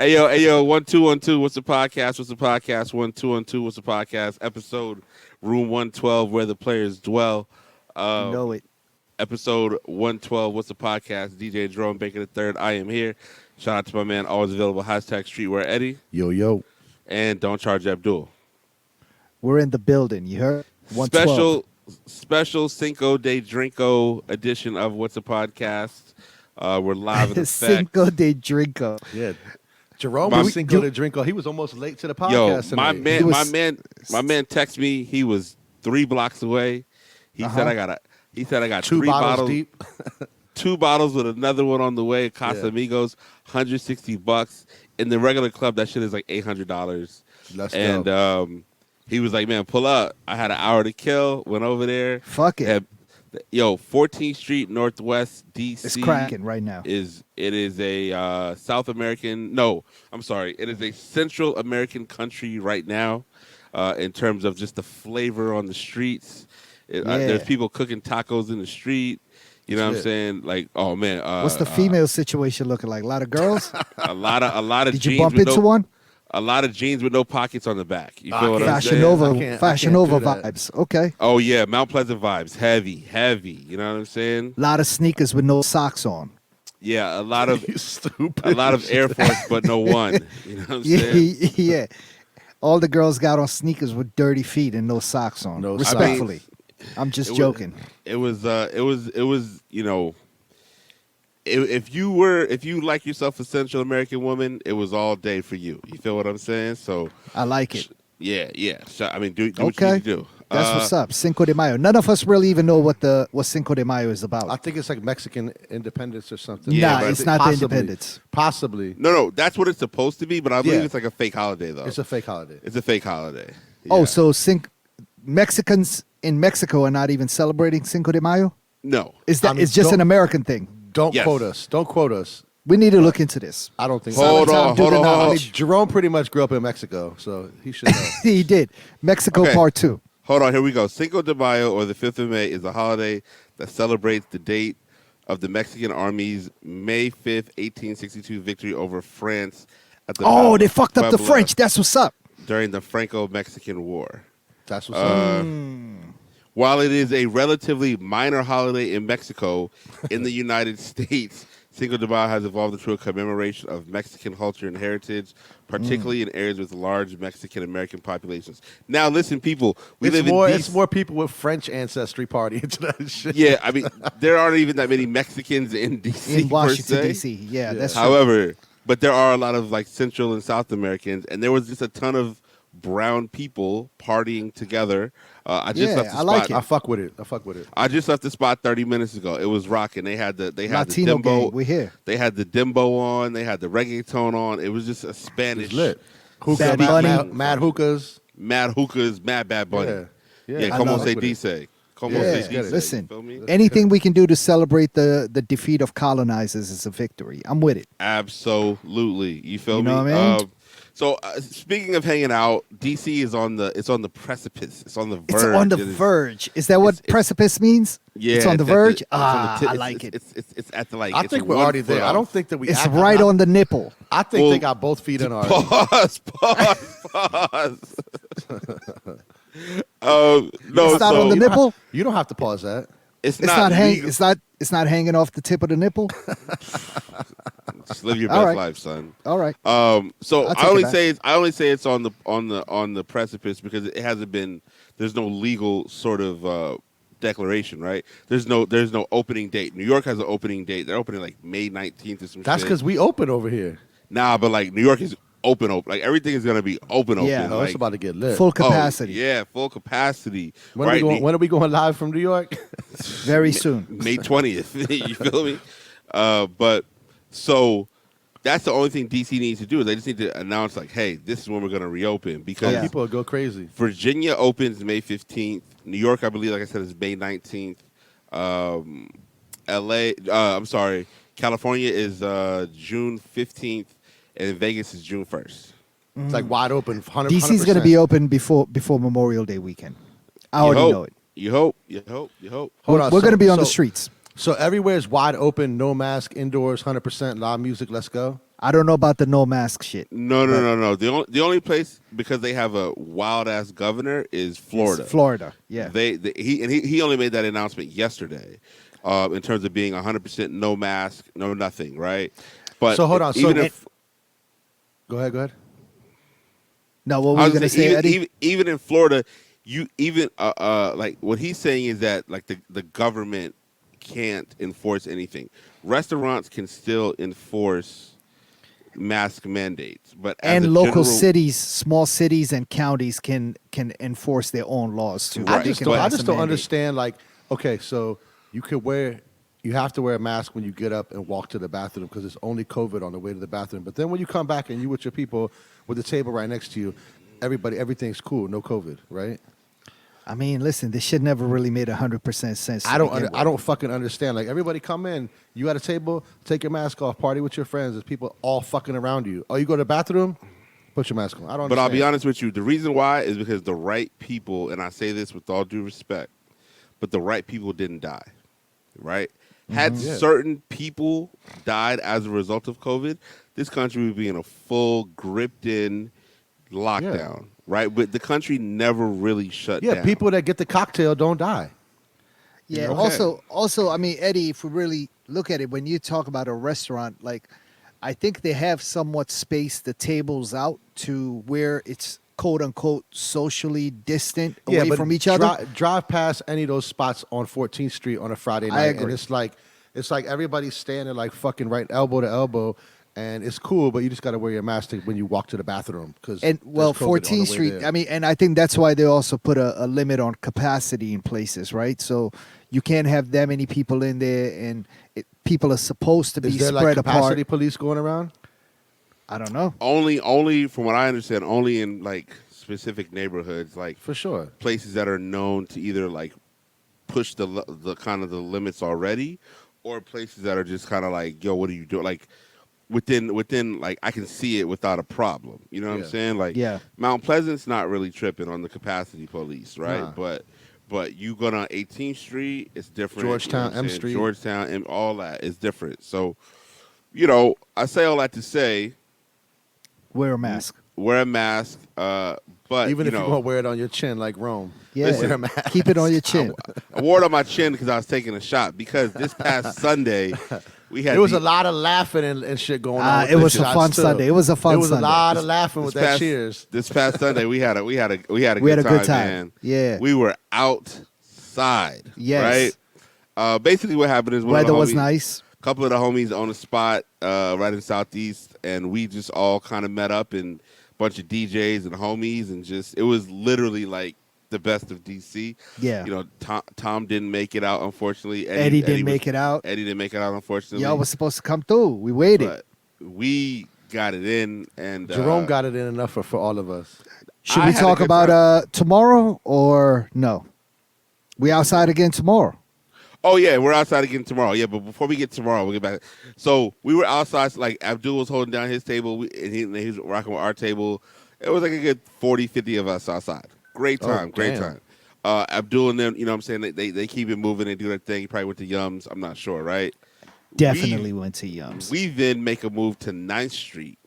Hey yo, 1212. What's the podcast? What's the podcast? 1212. What's the podcast? Episode Room 112, where the players dwell. You know it. Episode 112. What's the podcast? DJ Jerome Baker III. I am here. Shout out to my man, always available. Hashtag Streetwear Eddie. Yo. And Don't Charge Abdul. We're in the building. You heard? 112. Special Cinco de Drinko edition of What's a Podcast. We're live in effect. Cinco de Drinko. Yeah. Jerome was Cinco de Drinko. He was almost late to the podcast. Yo, my man texted me. He was 3 blocks away. He said I got 2 3 bottles deep. 2 bottles with another one on the way. Casamigos, $160. In the regular club, that shit is like $800. Let's go. He was like, man, pull up. I had an hour to kill. Went over there. Fuck it. 14th Street, Northwest, D.C. It's cracking right now. It is a South American. No, I'm sorry. It is a Central American country right now in terms of just the flavor on the streets. There's people cooking tacos in the street. You know what I'm saying? Like, oh, man. What's the female situation looking like? A lot of girls? a lot of Did jeans. you bump into one? A lot of jeans with no pockets on the back. You feel what I'm Fashion saying? Nova, Fashion Nova vibes. Okay. Oh, yeah. Mount Pleasant vibes. Heavy. You know what I'm saying? A lot of sneakers with no socks on. Yeah, a lot of Air Force, but no one. You know what I'm saying? Yeah. All the girls got on sneakers with dirty feet and no socks on. No Respectfully. I'm just joking. It was, you know, if you like yourself a Central American woman, it was all day for you. You feel what I'm saying? So I like it. Yeah. So, I mean, do what you need to do. That's what's up. Cinco de Mayo. None of us really even know what Cinco de Mayo is about. I think it's like Mexican independence or something. Yeah, nah, it's not the independence. Possibly. No, that's what it's supposed to be, but I believe it's like a fake holiday, though. It's a fake holiday. It's a fake holiday. Yeah. Oh, so Mexicans in Mexico are not even celebrating Cinco de Mayo? No. It's just an American thing? Don't quote us. We need to look into this. I don't think Hold so. on. I mean, Jerome pretty much grew up in Mexico, so he should know. He did. Mexico Part 2. Hold on, here we go. Cinco de Mayo, or the 5th of May, is a holiday that celebrates the date of the Mexican Army's May 5th, 1862 victory over France at the Battle They of fucked up the Puebla French. That's what's up. during the Franco-Mexican War. That's what's up. While it is a relatively minor holiday in Mexico, in the United States, Cinco de Mayo has evolved into a commemoration of Mexican culture and heritage, particularly in areas with large Mexican-American populations. Now, listen, people, we live in DC. It's more people with French ancestry party into that shit. Yeah, I mean, there aren't even that many Mexicans in D.C. In Washington, per se. D.C. Yeah, that's true. However, but there are a lot of like Central and South Americans, and there was just a ton of brown people partying together. I just left the spot. like it. I fuck with it. I just left the spot 30 minutes ago. It was rocking. They had the Latino dembo. gang, we here. They had the dembo on. They had the reggaeton on. It was just a Spanish lit. Bad Bunny. Mad hookahs. Mad hookahs, mad Bad Bunny. Yeah. Como love se it. dice. Como Yeah, se dice. listen. You feel me? Anything we can do to celebrate the defeat of colonizers is a victory. I'm with it. Absolutely. You feel You me? know what I mean? So speaking of hanging out, DC is on the precipice. It's on the verge. It's on the verge. Is that what precipice means? Yeah, It's on the at verge? I like it. It's at the like. I it's think we're 1 already foot there. I off. don't think that we. It's right on the nipple. I think they got both feet in already. Pause. No, It's not on the nipple? You don't have to pause that. It's It's not. it's not hanging off the tip of the nipple? Just live your All best right. life, son. All right. So I'll I take only it back. say it's on the precipice because it hasn't been. There's no legal sort of declaration, right? There's no opening date. New York has an opening date. They're opening like May 19th or some That's shit. because we open over here. Nah, but like New York is open. Like everything is gonna be open. Yeah. Oh, like, it's about to get lit. Full capacity. yeah, full capacity. When are we going live from New York? Very soon. May 20th. You feel me? But so that's the only thing DC needs to do is they just need to announce like, hey, this is when we're going to reopen because People will go crazy. Virginia opens May 15th. New York, I believe, like I said, is May 19th. California is June 15th, and Vegas is June 1st. It's like wide open. 100%. DC's going to be open before Memorial Day weekend. I already know it. You hope. Hold on. We're going to be on the streets. So everywhere is wide open, no mask, indoors, 100% loud music. Let's go. I don't know about the no mask shit. No. The only place, because they have a wild ass governor, is Florida. It's Florida, yeah. He only made that announcement yesterday, in terms of being 100% no mask, no nothing, right? But So hold on. Even So if go ahead. No, what were I you was gonna saying, say, Eddie? even in Florida, you even like what he's saying is that like the government can't enforce anything. Restaurants can still enforce mask mandates, but as And a local general, cities, small cities and counties can enforce their own laws too. Right. I They just can don't. I pass just a don't mandate. understand. Like, okay, so you have to wear a mask when you get up and walk to the bathroom because it's only COVID on the way to the bathroom. But then when you come back and you with your people with the table right next to you, everything's cool, no COVID, right? I mean, listen, this shit never really made 100% sense. to I begin with. don't fucking understand. Like everybody come in, you at a table, take your mask off, party with your friends. There's people all fucking around you. Oh, you go to the bathroom, put your mask on. I don't. but I'll understand. be honest with you, the reason why is because the right people, and I say this with all due respect, but the right people didn't die, right? Had Yeah. certain people died as a result of COVID, this country would be in a full gripped in lockdown, right? But the country never really shut Yeah, down. people that get the cocktail don't die. Yeah. Okay. Also, I mean, Eddie, if we really look at it, when you talk about a restaurant, like, I think they have somewhat spaced the tables out to where it's quote unquote socially distant away but from each other. Drive past any of those spots on 14th Street on a Friday night, and agree. it's like everybody's standing like fucking right elbow to elbow, and it's cool, but you just got to wear your mask when you walk to the bathroom because And well, 14th Street. I mean, and I think that's why they also put a limit on capacity in places, right? So you can't have that many people in there, and people are supposed to be is there spread like capacity apart. police going around? I don't know. Only from what I understand, only in like specific neighborhoods, like For sure. places that are known to either like push the kind of the limits already, or places that are just kind of like, yo, what are you doing? Like within like I can see it without a problem. You know what Yeah. I'm saying? Like Yeah. Mount Pleasant's not really tripping on the capacity police, right? Nah. But you go down 18th Street, it's different. Georgetown, what I'm M saying? Street. Georgetown, and all that is different. So, I say all that to say, Wear a mask. wear a mask. But Even if you're gonna wear it on your chin like Rome. Yeah, Listen, wear a mask. keep it on your chin. I wore it on my chin because I was taking a shot. Because this past Sunday, we had There was a lot of laughing and shit going on. with It the was a shots, fun too. Sunday. It was a fun There was Sunday. a lot of laughing with this that past- cheers. This past Sunday, we had a good good time, man. yeah. we were outside. Yes. Right. Basically, what happened is Weather was nice. A couple of the homies on a spot right in Southeast, and we just all kind of met up, and a bunch of DJs and homies, and just it was literally like the best of DC. Yeah. Tom didn't make it out, unfortunately. Eddie didn't make it out. Eddie didn't make it out, unfortunately. Y'all was supposed to come through. We waited. but we got it in, and Jerome got it in enough for all of us. Should I we had a talk good about tomorrow or no? We outside again tomorrow. Oh yeah, we're outside again tomorrow. Yeah, but before we get tomorrow, we'll get back. So we were outside. Like Abdul was holding down his table, and he was rocking with our table. It was like a good 40, 50 of us outside. Great time, great damn. time. Abdul and them, you know what I'm saying? They keep it moving. They do their thing. He probably went to Yums. I'm not sure, right? Definitely went to Yums. We then make a move to 9th Street.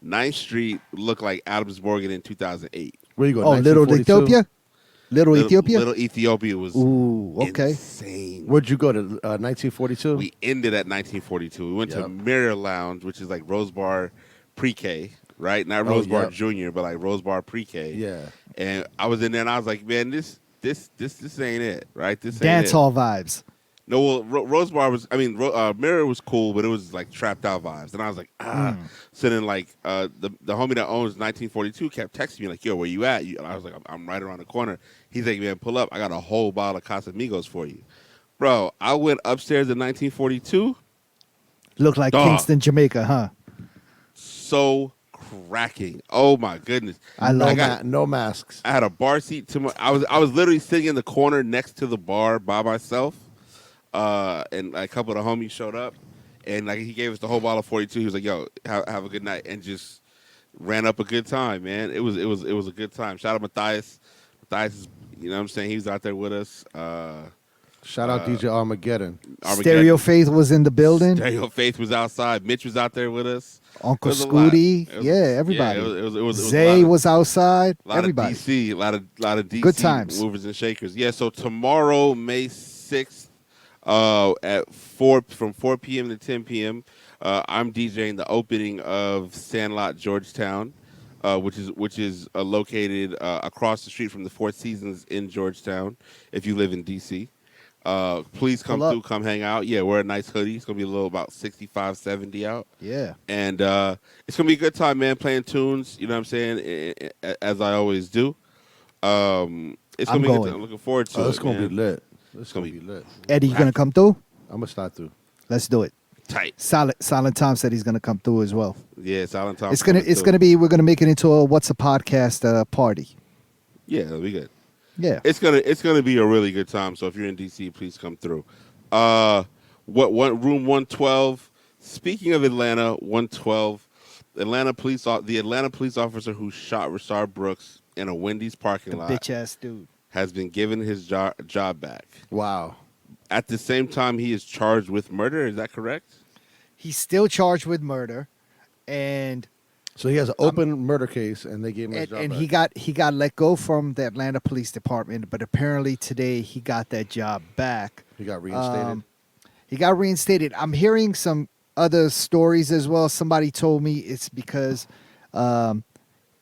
9th Street looked like Adams Morgan in 2008. Where you going? Oh, Little 1942? Ethiopia? Little Ethiopia? Little Ethiopia was Ooh, okay. insane. Where'd you go to? 1942? We ended at 1942. We went to Yep. Mirror Lounge, which is like Rose Bar Pre-K, right? Not Oh, Rose Bar yep. Junior, but like Rose Bar Pre-K. Yeah. And I was in there, and I was like, man, this ain't it, right? This ain't Dance it. hall vibes. No, well, Rose Bar was. I mean, Mirror was cool, but it was like trapped out vibes. And I was like, So then, like, the homie that owns 1942 kept texting me like, "Yo, where you at?" And I was like, "I'm right around the corner." He's like, "Man, pull up. I got a whole bottle of Casamigos for you, bro." I went upstairs in 1942. Looked like Dog. Kingston, Jamaica, huh? So cracking. Oh my goodness. I love No masks. I had a bar seat to my. I was literally sitting in the corner next to the bar by myself. And a couple of the homies showed up, and like he gave us the whole bottle of 42. He was like, "Yo, have a good night," and just ran up a good time, man. It was a good time. Shout out Matthias. Matthias is, you know what I'm saying, he was out there with us. Shout out DJ Armageddon. Stereo Faith was in the building. Stereo Faith was outside. Mitch was out there with us. Uncle It was a lot. Scooty. It was- Yeah, everybody. Yeah, it was a Zay lot of- was outside. A lot Everybody. of DC, a lot of DC Good times. movers and shakers. Yeah, so tomorrow, May 6th, at 4 p.m. to 10 p.m., I'm DJing the opening of Sandlot Georgetown, which is located across the street from the Four Seasons in Georgetown. If you live in DC, please come Pull up. through, come hang out. Yeah, wear a nice hoodie. It's gonna be a little about 65, 70 out. Yeah. And it's going to be a good time, man, playing tunes, you know what I'm saying, as I always do. It's going to I'm be going. good time. I'm looking forward to it, It's gonna man. be lit. It's gonna gonna be lit. Eddie, you gonna come through? I'm gonna start through. Let's do it. Tight. Silent Tom said he's gonna come through as well. Yeah, Silent Tom. It's gonna be. We're gonna make it into a Whats'a podcast party. Yeah, it'll be good. Yeah. It's gonna be a really good time. So if you're in DC, please come through. Room 112. Speaking of Atlanta, 112. The Atlanta police officer who shot Rashard Brooks in a Wendy's parking The lot bitch ass dude. has been given his job back. Wow. At the same time, he is charged with murder. Is that correct? He's still charged with murder, and So he has an open murder case, and they gave him his job and back. he got let go from the Atlanta Police Department, but apparently today he got that job back. He got reinstated. He got reinstated. I'm hearing some other stories as well. Somebody told me it's because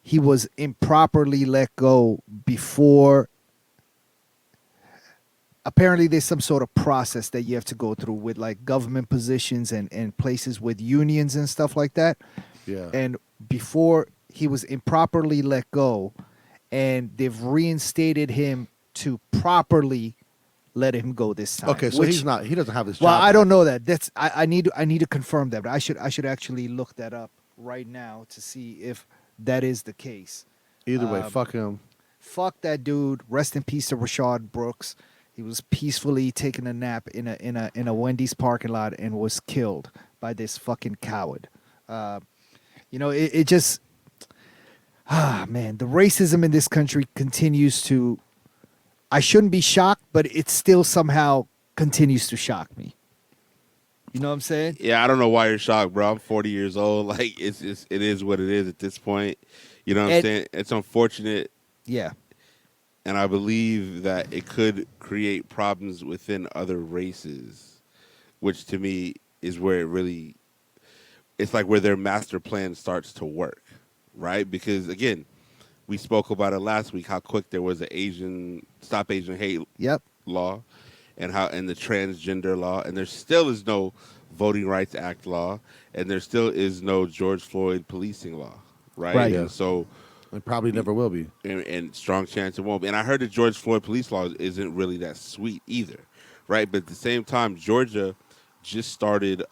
he was improperly let go before. Apparently, there's some sort of process that you have to go through with like government positions and places with unions and stuff like that. Yeah. And before he was improperly let go, and they've reinstated him to properly let him go this time. Okay, so which- he's not. He doesn't have his job. Well, I back. don't know that. That's I need to confirm that. But I should actually look that up right now to see if that is the case. Either way, fuck him. Fuck that dude. Rest in peace to Rashard Brooks. He was peacefully taking a nap in a Wendy's parking lot and was killed by this fucking coward. It just man, the racism in this country continues to. I shouldn't be shocked, but it still somehow continues to shock me. You know what I'm saying? Yeah, I don't know why you're shocked, bro. I'm 40 years old. Like it is what it is at this point. You know what I'm saying? It's unfortunate, Yeah. and I believe that it could create problems within other races, which to me is where it's like where their master plan starts to work, right? Because again, we spoke about it last week how quick there was an Stop Asian Hate Yep. law and the transgender law, and there still is no Voting Rights Act law, and there still is no George Floyd policing law, right? Right. And so It probably never will be. and strong chance it won't be. And I heard the George Floyd police law isn't really that sweet either, right? But at the same time, Georgia just started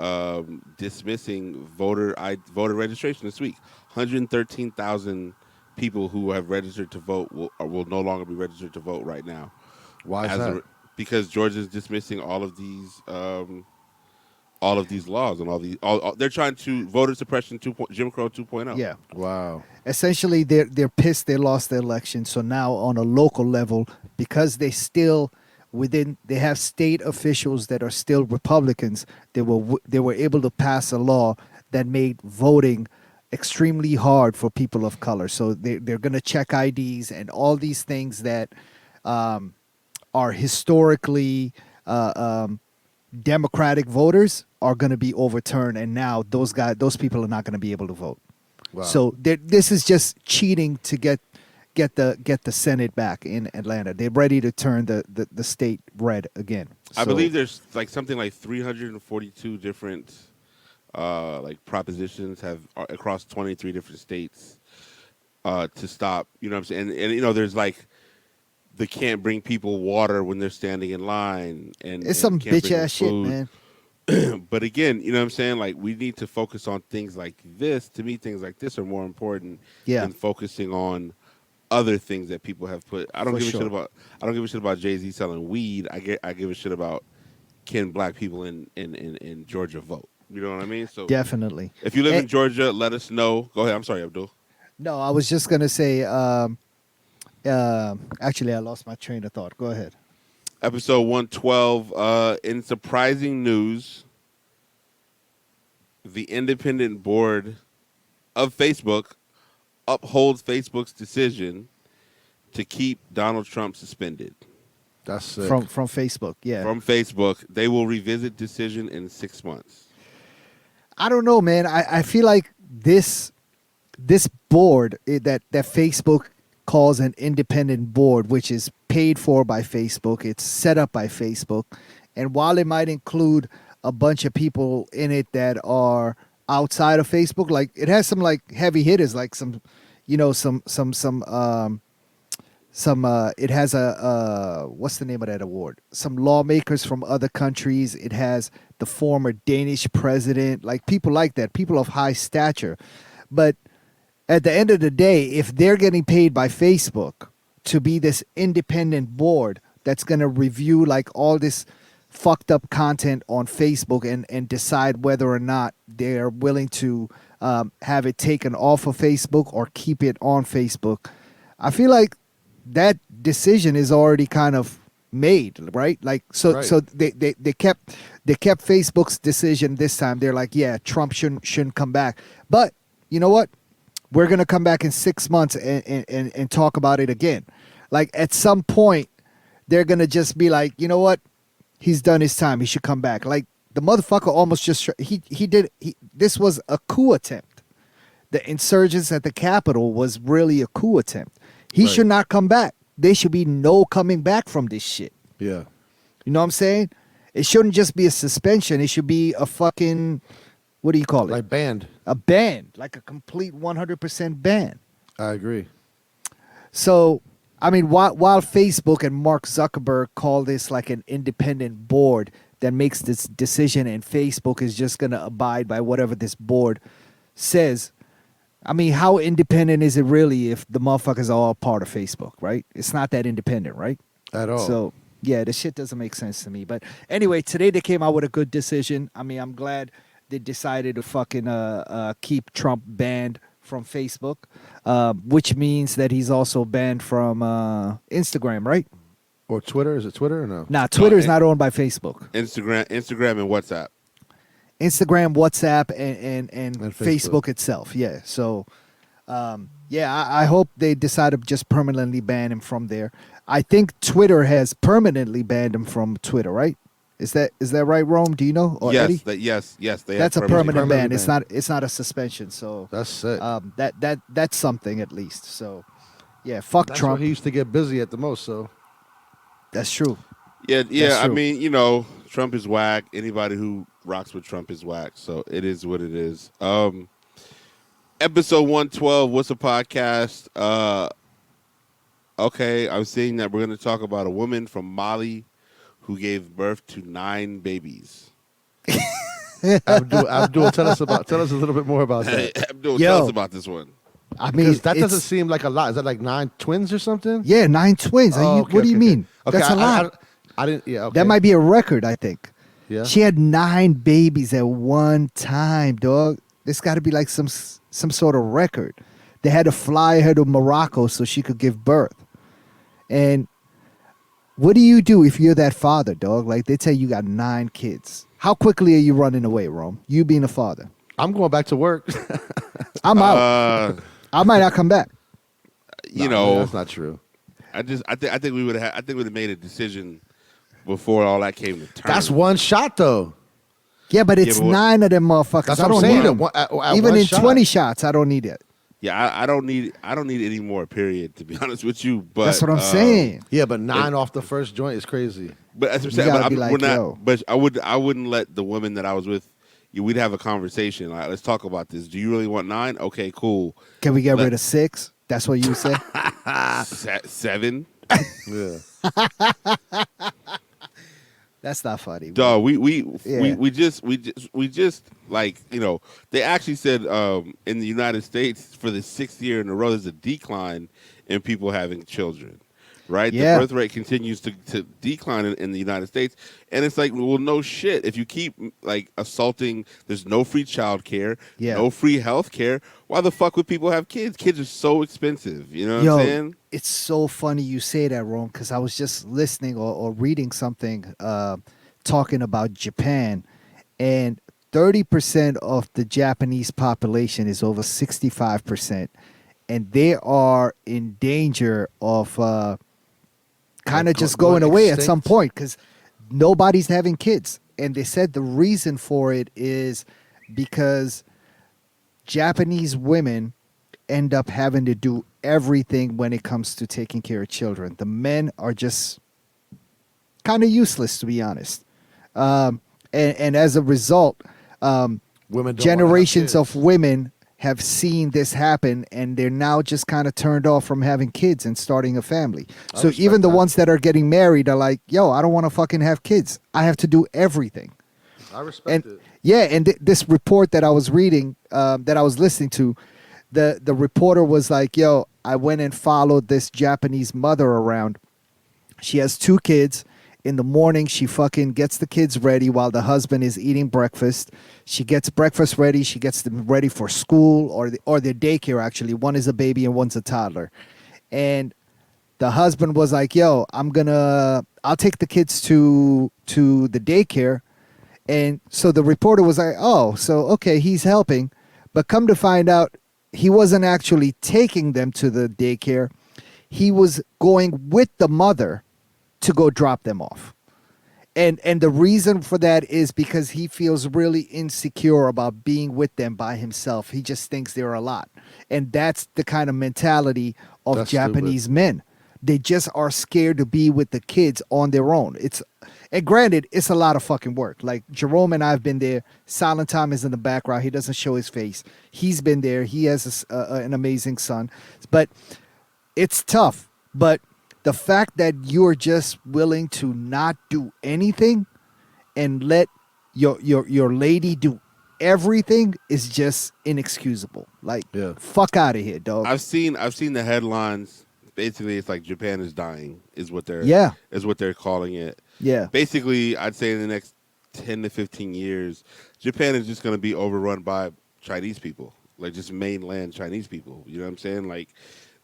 dismissing voter registration this week. 113,000 people who have registered to vote will no longer be registered to vote right now. Why is that? Because Georgia's dismissing all of these laws and they're trying to voter suppression Jim Crow 2.0. Yeah. Wow. Essentially, they're pissed they lost the election. So now on a local level, because they have state officials that are still Republicans, they were able to pass a law that made voting extremely hard for people of color. So they're going to check IDs and all these things that are historically Democratic voters are going to be overturned, and now those people are not going to be able to vote. Wow. So this is just cheating to get the Senate back in Atlanta. They're ready to turn the state red again. I So- believe there's something like 342 different propositions have across 23 different states to stop. You know what I'm saying? And there's they can't bring people water when they're standing in line, and It's some can't bring bitch them ass shit, food. man. But again, you know what I'm saying? We need to focus on things like this. To me, things like this are more important Yeah. than focusing on other things that people have put. I don't For give sure. a shit about Jay Z selling weed. I give a shit about can black people in Georgia vote. You know what I mean? So Definitely. if you live in And- Georgia, let us know. Go ahead. I'm sorry, Abdul. No, I was just gonna say. Actually, I lost my train of thought. Go ahead. Episode 112. In surprising news, the independent board of Facebook upholds Facebook's decision to keep Donald Trump suspended. That's sick. From Facebook, yeah. From Facebook, they will revisit decision in 6 months. I don't know, man. I feel like this board that Facebook calls an independent board, which is paid for by Facebook, it's set up by Facebook, and while it might include a bunch of people in it that are outside of Facebook, like it has some like heavy hitters, like some, you know, some it has a what's the name of that award? Some lawmakers from other countries. It has the former Danish president, like people like that, people of high stature. But at the end of the day, if they're getting paid by Facebook to be this independent board that's going to review like all this fucked up content on Facebook and decide whether or not they're willing to have it taken off of Facebook or keep it on Facebook, I feel like that decision is already kind of made, right? Like so Right. so they kept Facebook's decision this time. They're like, yeah, Trump shouldn't come back. But you know what? We're gonna come back in 6 months and talk about it again. Like at some point, they're gonna just be like, you know what? He's done his time. He should come back. Like the motherfucker almost just this was a coup attempt. The insurgents at the Capitol was really a coup attempt. He Right. should not come back. There should be no coming back from this shit. Yeah. You know what I'm saying? It shouldn't just be a suspension. It should be a fucking, what do you call it? Like banned. A ban, like a complete 100% ban. I agree. So, I mean, while Facebook and Mark Zuckerberg call this like an independent board that makes this decision, and Facebook is just going to abide by whatever this board says, I mean, how independent is it really if the motherfuckers are all part of Facebook, right? It's not that independent, right? At all. So, yeah, the shit doesn't make sense to me. But anyway, today they came out with a good decision. I mean, I'm glad they decided to fucking keep Trump banned from Facebook, which means that he's also banned from Instagram, right? Or Twitter. Is it Twitter or no? Nah, Twitter is not owned by Facebook. Instagram and WhatsApp. Instagram, WhatsApp, and And Facebook itself. Yeah. So, I hope they decide to just permanently ban him from there. I think Twitter has permanently banned him from Twitter, right? Is that right, Rome? Do you know? Or Yes, Eddie? yes. They That's a have permanent ban. Permanent It's not a suspension. So That's sick. that's something at least. So yeah, fuck That's Trump. where he used to get busy at the most. So That's true. Yeah. That's I true. mean, you know, Trump is whack. Anybody who rocks with Trump is whack. So it is what it is. Episode 112. What's a podcast? Okay, I'm seeing that we're going to talk about a woman from Mali who gave birth to 9 babies. Abdul, tell us a little bit more about that. Abdul, Yo. tell us about this one. I mean, Because that doesn't it's- seem like a lot. Is that like 9 twins or something? Yeah, 9 twins. Oh, okay, What do you okay, mean? okay. That's a lot. I didn't. Yeah. Okay. That might be a record, I think. Yeah. She had 9 babies at one time, dog. This got to be like some sort of record. They had to fly her to Morocco so she could give birth. And what do you do if you're that father, dog? Like they tell you got 9 kids. How quickly are you running away, Rome? You being a father. I'm going back to work. I'm out. I might not come back. You No, know, that's not true. I think we would have made a decision before all that came to term. That's one shot though. Yeah, but it's Yeah, but 9 of them motherfuckers. That's I what I'm don't saying. need them. At Even one in shot. 20 shots, I don't need it. Yeah, I don't need any more. Period. To be honest with you, but That's what I'm saying. Yeah, but 9 off the first joint is crazy. But as I'm You saying, gotta but be we're like, not. yo. But I wouldn't let the woman that I was with. We'd have a conversation. Like, let's talk about this. Do you really want 9? Okay, cool. Can we get rid of 6? That's what you say? 7. Yeah. That's not funny. Dog, we Yeah. just like, you know, they actually said in the United States for the 6th year in a row there's a decline in people having children. right? Yeah. The birth rate continues to decline in the United States. And it's like, well, no shit. If you keep like assaulting, there's no free child care, Yeah. no free health care. Why the fuck would people have kids? Kids are so expensive. You know what I'm Yo, saying? it's so funny you say that, Ron, because I was just listening or reading something talking about Japan, and 30% of the Japanese population is over 65%, and they are in danger of kind of Like just going going away at some extinct? point because nobody's having kids. And they said the reason for it is because Japanese women end up having to do everything when it comes to taking care of children. The men are just kind of useless, to be honest. And as a result, Women don't wanna have generations of kids. women have seen this happen, and they're now just kind of turned off from having kids and starting a family. I So respect even the that. ones that are getting married are like, yo, I don't want to fucking have kids. I have to do everything. I respect And it. yeah, and this report that I was reading, that I was listening to, the reporter was like, "Yo, I went and followed this Japanese mother around. She has 2 kids. In the morning, she fucking gets the kids ready while the husband is eating breakfast. She gets breakfast ready. She gets them ready for school or their daycare. Actually, one is a baby and one's a toddler, and the husband was like, "Yo, I'll take the kids to the daycare." And so the reporter was like, "Oh, so okay, he's helping." But come to find out, he wasn't actually taking them to the daycare. He was going with the mother to go drop them off. And the reason for that is because he feels really insecure about being with them by himself. He just thinks they're a lot. And that's the kind of mentality of That's Japanese men. They just are scared to be with the kids on their own. And granted, it's a lot of fucking work. Like Jerome and I've been there. Silent Tom is in the background. He doesn't show his face. He's been there. He has an amazing son. But it's tough. But the fact that you're just willing to not do anything and let your lady do everything is just inexcusable. Like, Yeah. fuck out of here, dog. I've seen the headlines. Basically, it's like Japan is dying is what Yeah. they're calling it. Yeah. Basically, I'd say in the next 10 to 15 years, Japan is just going to be overrun by Chinese people, like just mainland Chinese people. You know what I'm saying? Like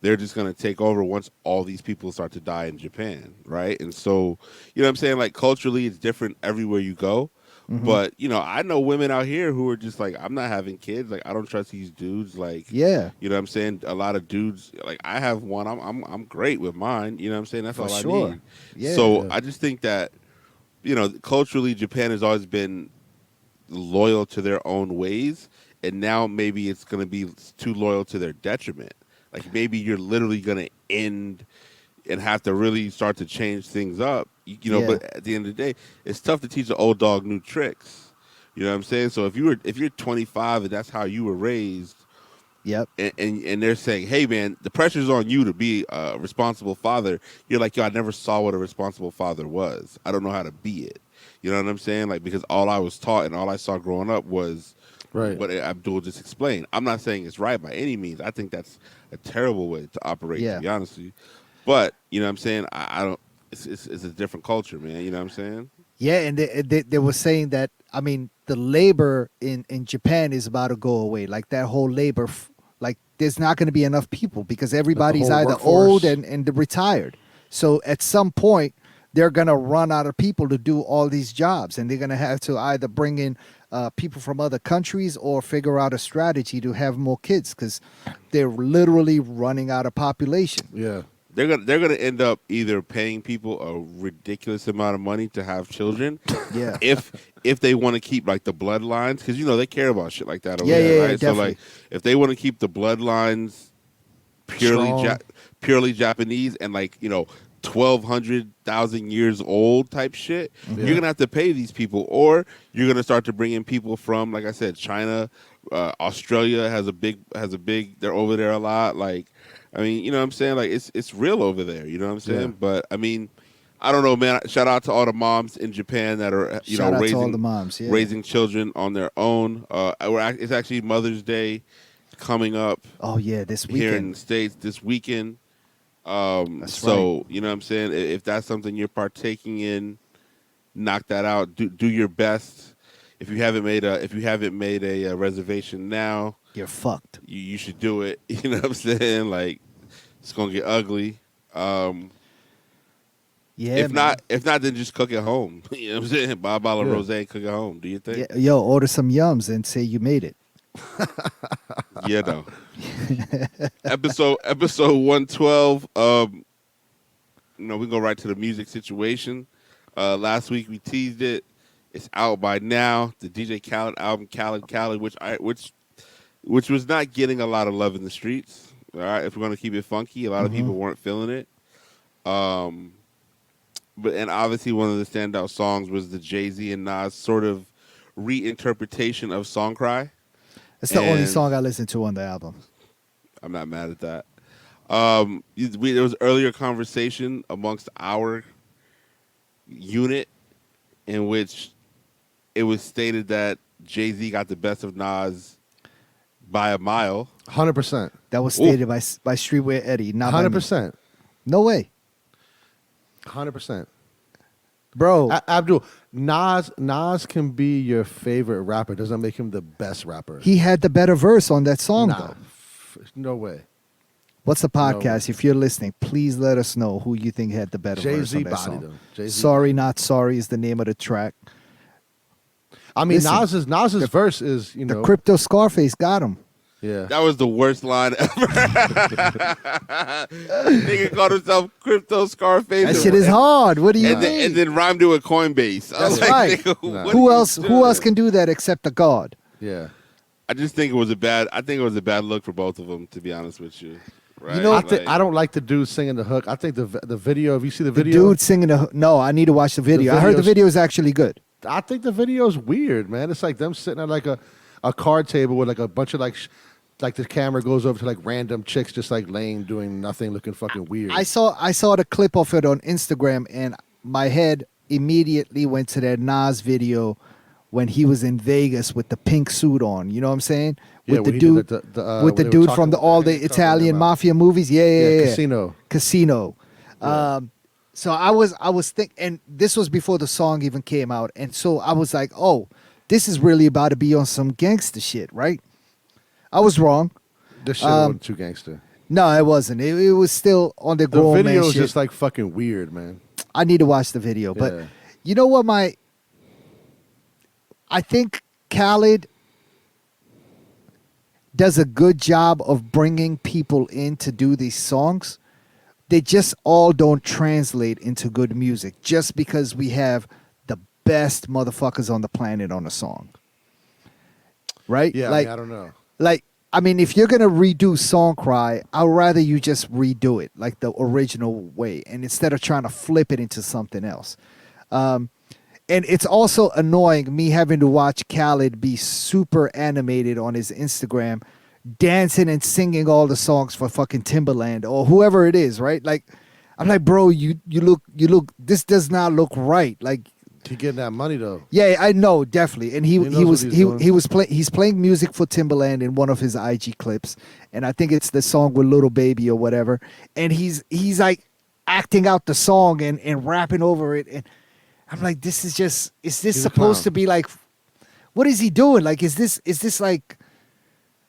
they're just going to take over once all these people start to die in Japan, right? And so, you know what I'm saying? Like culturally, it's different everywhere you go. Mm-hmm. But you know, I know women out here who are just like, I'm not having kids. Like, I don't trust these dudes. Like, Yeah. you know what I'm saying? A lot of dudes, like I have one. I'm great with mine. You know what I'm saying? That's For all sure. I need. Yeah. So Yeah. I just think that, you know, culturally, Japan has always been loyal to their own ways, and now maybe it's going to be too loyal to their detriment. Like maybe you're literally going to end and have to really start to change things up. You know, Yeah. but at the end of the day, it's tough to teach an old dog new tricks. You know what I'm saying? So if you're 25 and that's how you were raised, Yep. and they're saying, hey man, the pressure's on you to be a responsible father. You're like, yo, I never saw what a responsible father was. I don't know how to be it. You know what I'm saying? Like, because all I was taught and all I saw growing up was Right. what Abdul just explained. I'm not saying it's right by any means. I think that's a terrible way to operate, Yeah. to be honest with you. But, you know what I'm saying? I don't, it's a different culture, man. You know what I'm saying? Yeah, and they were saying that, I mean, the labor in Japan is about to go away. Like that whole labor, like there's not going to be enough people because everybody's whole either workforce. old and retired. So at some point, they're going to run out of people to do all these jobs, and they're going to have to either bring in people from other countries or figure out a strategy to have more kids because they're literally running out of population. Yeah. They're gonna end up either paying people a ridiculous amount of money to have children, Yeah. if they want to keep like the bloodlines, because you know they care about shit like that over Yeah, there, yeah, right? yeah, So like, if they want to keep the bloodlines purely Strong. purely Japanese and like, you know, 1,200,000 years old type shit, Yeah. you're gonna have to pay these people, or you're gonna start to bring in people from, like I said, China, Australia has a big. They're over there a lot. Like, I mean, you know what I'm saying? Like, it's real over there. You know what I'm saying? Yeah. But I mean, I don't know, man. Shout out to all the moms in Japan that are Shout out to all raising the moms. Yeah. raising children on their own. It's actually Mother's Day coming up Oh yeah, this here in weekend. the States this weekend. That's So you know what I'm saying. If that's something you're partaking in, knock that out. Do your best. If you haven't made a reservation now, You're fucked. you should do it. You know what I'm saying? Like it's gonna get ugly. Yeah, if man. not, then just cook at home. You know what I'm saying? Buy a bottle of Yeah. rosé and cook at home. Do you think? Yeah, yo, order some yums and say you made it. Yeah, no. episode 112. We go right to the music situation. Last week we teased it. It's out by now. The DJ Khaled album, Khaled, which was not getting a lot of love in the streets. All right, if we're gonna keep it funky, a lot of people weren't feeling it. But obviously one of the standout songs was the Jay Z and Nas sort of reinterpretation of Song Cry. It's the only And- song I listened to on the album. I'm not mad at that. There was earlier conversation amongst our unit in which it was stated that Jay Z got the best of Nas by a mile. 100%. That was stated by Streetwear Eddie, not by me. 100%. No way, 100%. bro. Abdul, Nas can be your favorite rapper. Doesn't make him the best rapper. He had the better verse on that song, Nah, though. no way. What's the podcast? If you're listening, please let us know who you think had the better verse Jay-Z on that bodied song. him. Jay-Z Sorry, not sorry is the name of the track. I mean, Listen, Nas's verse is, The Crypto Scarface got him. yeah. That was the worst line ever. Nigga called himself Crypto Scarface. That shit is hard. What do you And mean? then rhymed it with Coinbase. I was That's right. nigga, Nah. what who are you else? Who doing? else can do that except the God? Yeah. I just think it was a bad. I think it was a bad look for both of them. To be honest with you, right? You know, I don't like the dude singing the hook. I think the video, if you see the The video, dude singing the. No, I need to watch the video. I heard the video's- video is actually good. I think the video's weird, man. It's like them sitting at like a card table with like a bunch of like the camera goes over to like random chicks just like laying doing nothing, looking fucking weird. I saw the clip of it on Instagram, and my head immediately went to that Nas video when he was in Vegas with the pink suit on. You know what I'm saying? Yeah, With when the he dude, did with when the they were dude talking from about all that, the he was talking Italian about- mafia movies. Yeah. Casino. Casino. Yeah. So I was thinking, and this was before the song even came out, and so I was like, oh, this is really about to be on some gangster shit, right? I was wrong. This shit wasn't too gangster. No, it wasn't. It was still on the The grown man video is shit. just like fucking weird, man. I need to watch the video, but Yeah. you know what? I think Khaled does a good job of bringing people in to do these songs. They just all don't translate into good music just because we have the best motherfuckers on the planet on a song. Right? Yeah, Like, I don't know. I mean, if you're gonna redo Song Cry, I'd rather you just redo it like the original way, and instead of trying to flip it into something else. And it's also annoying me having to watch Khaled be super animated on his Instagram, dancing and singing all the songs for fucking Timberland or whoever it is, right? Like, I'm like, bro, you look. This does not look right. Like, He getting that money though. yeah, I know, definitely. And he knows was what he's doing. he's playing music for Timberland in one of his IG clips, and I think it's the song with Little Baby or whatever. And he's like acting out the song and rapping over it, and I'm like, is this He's a supposed clown. to be like, what is he doing? Like, is this like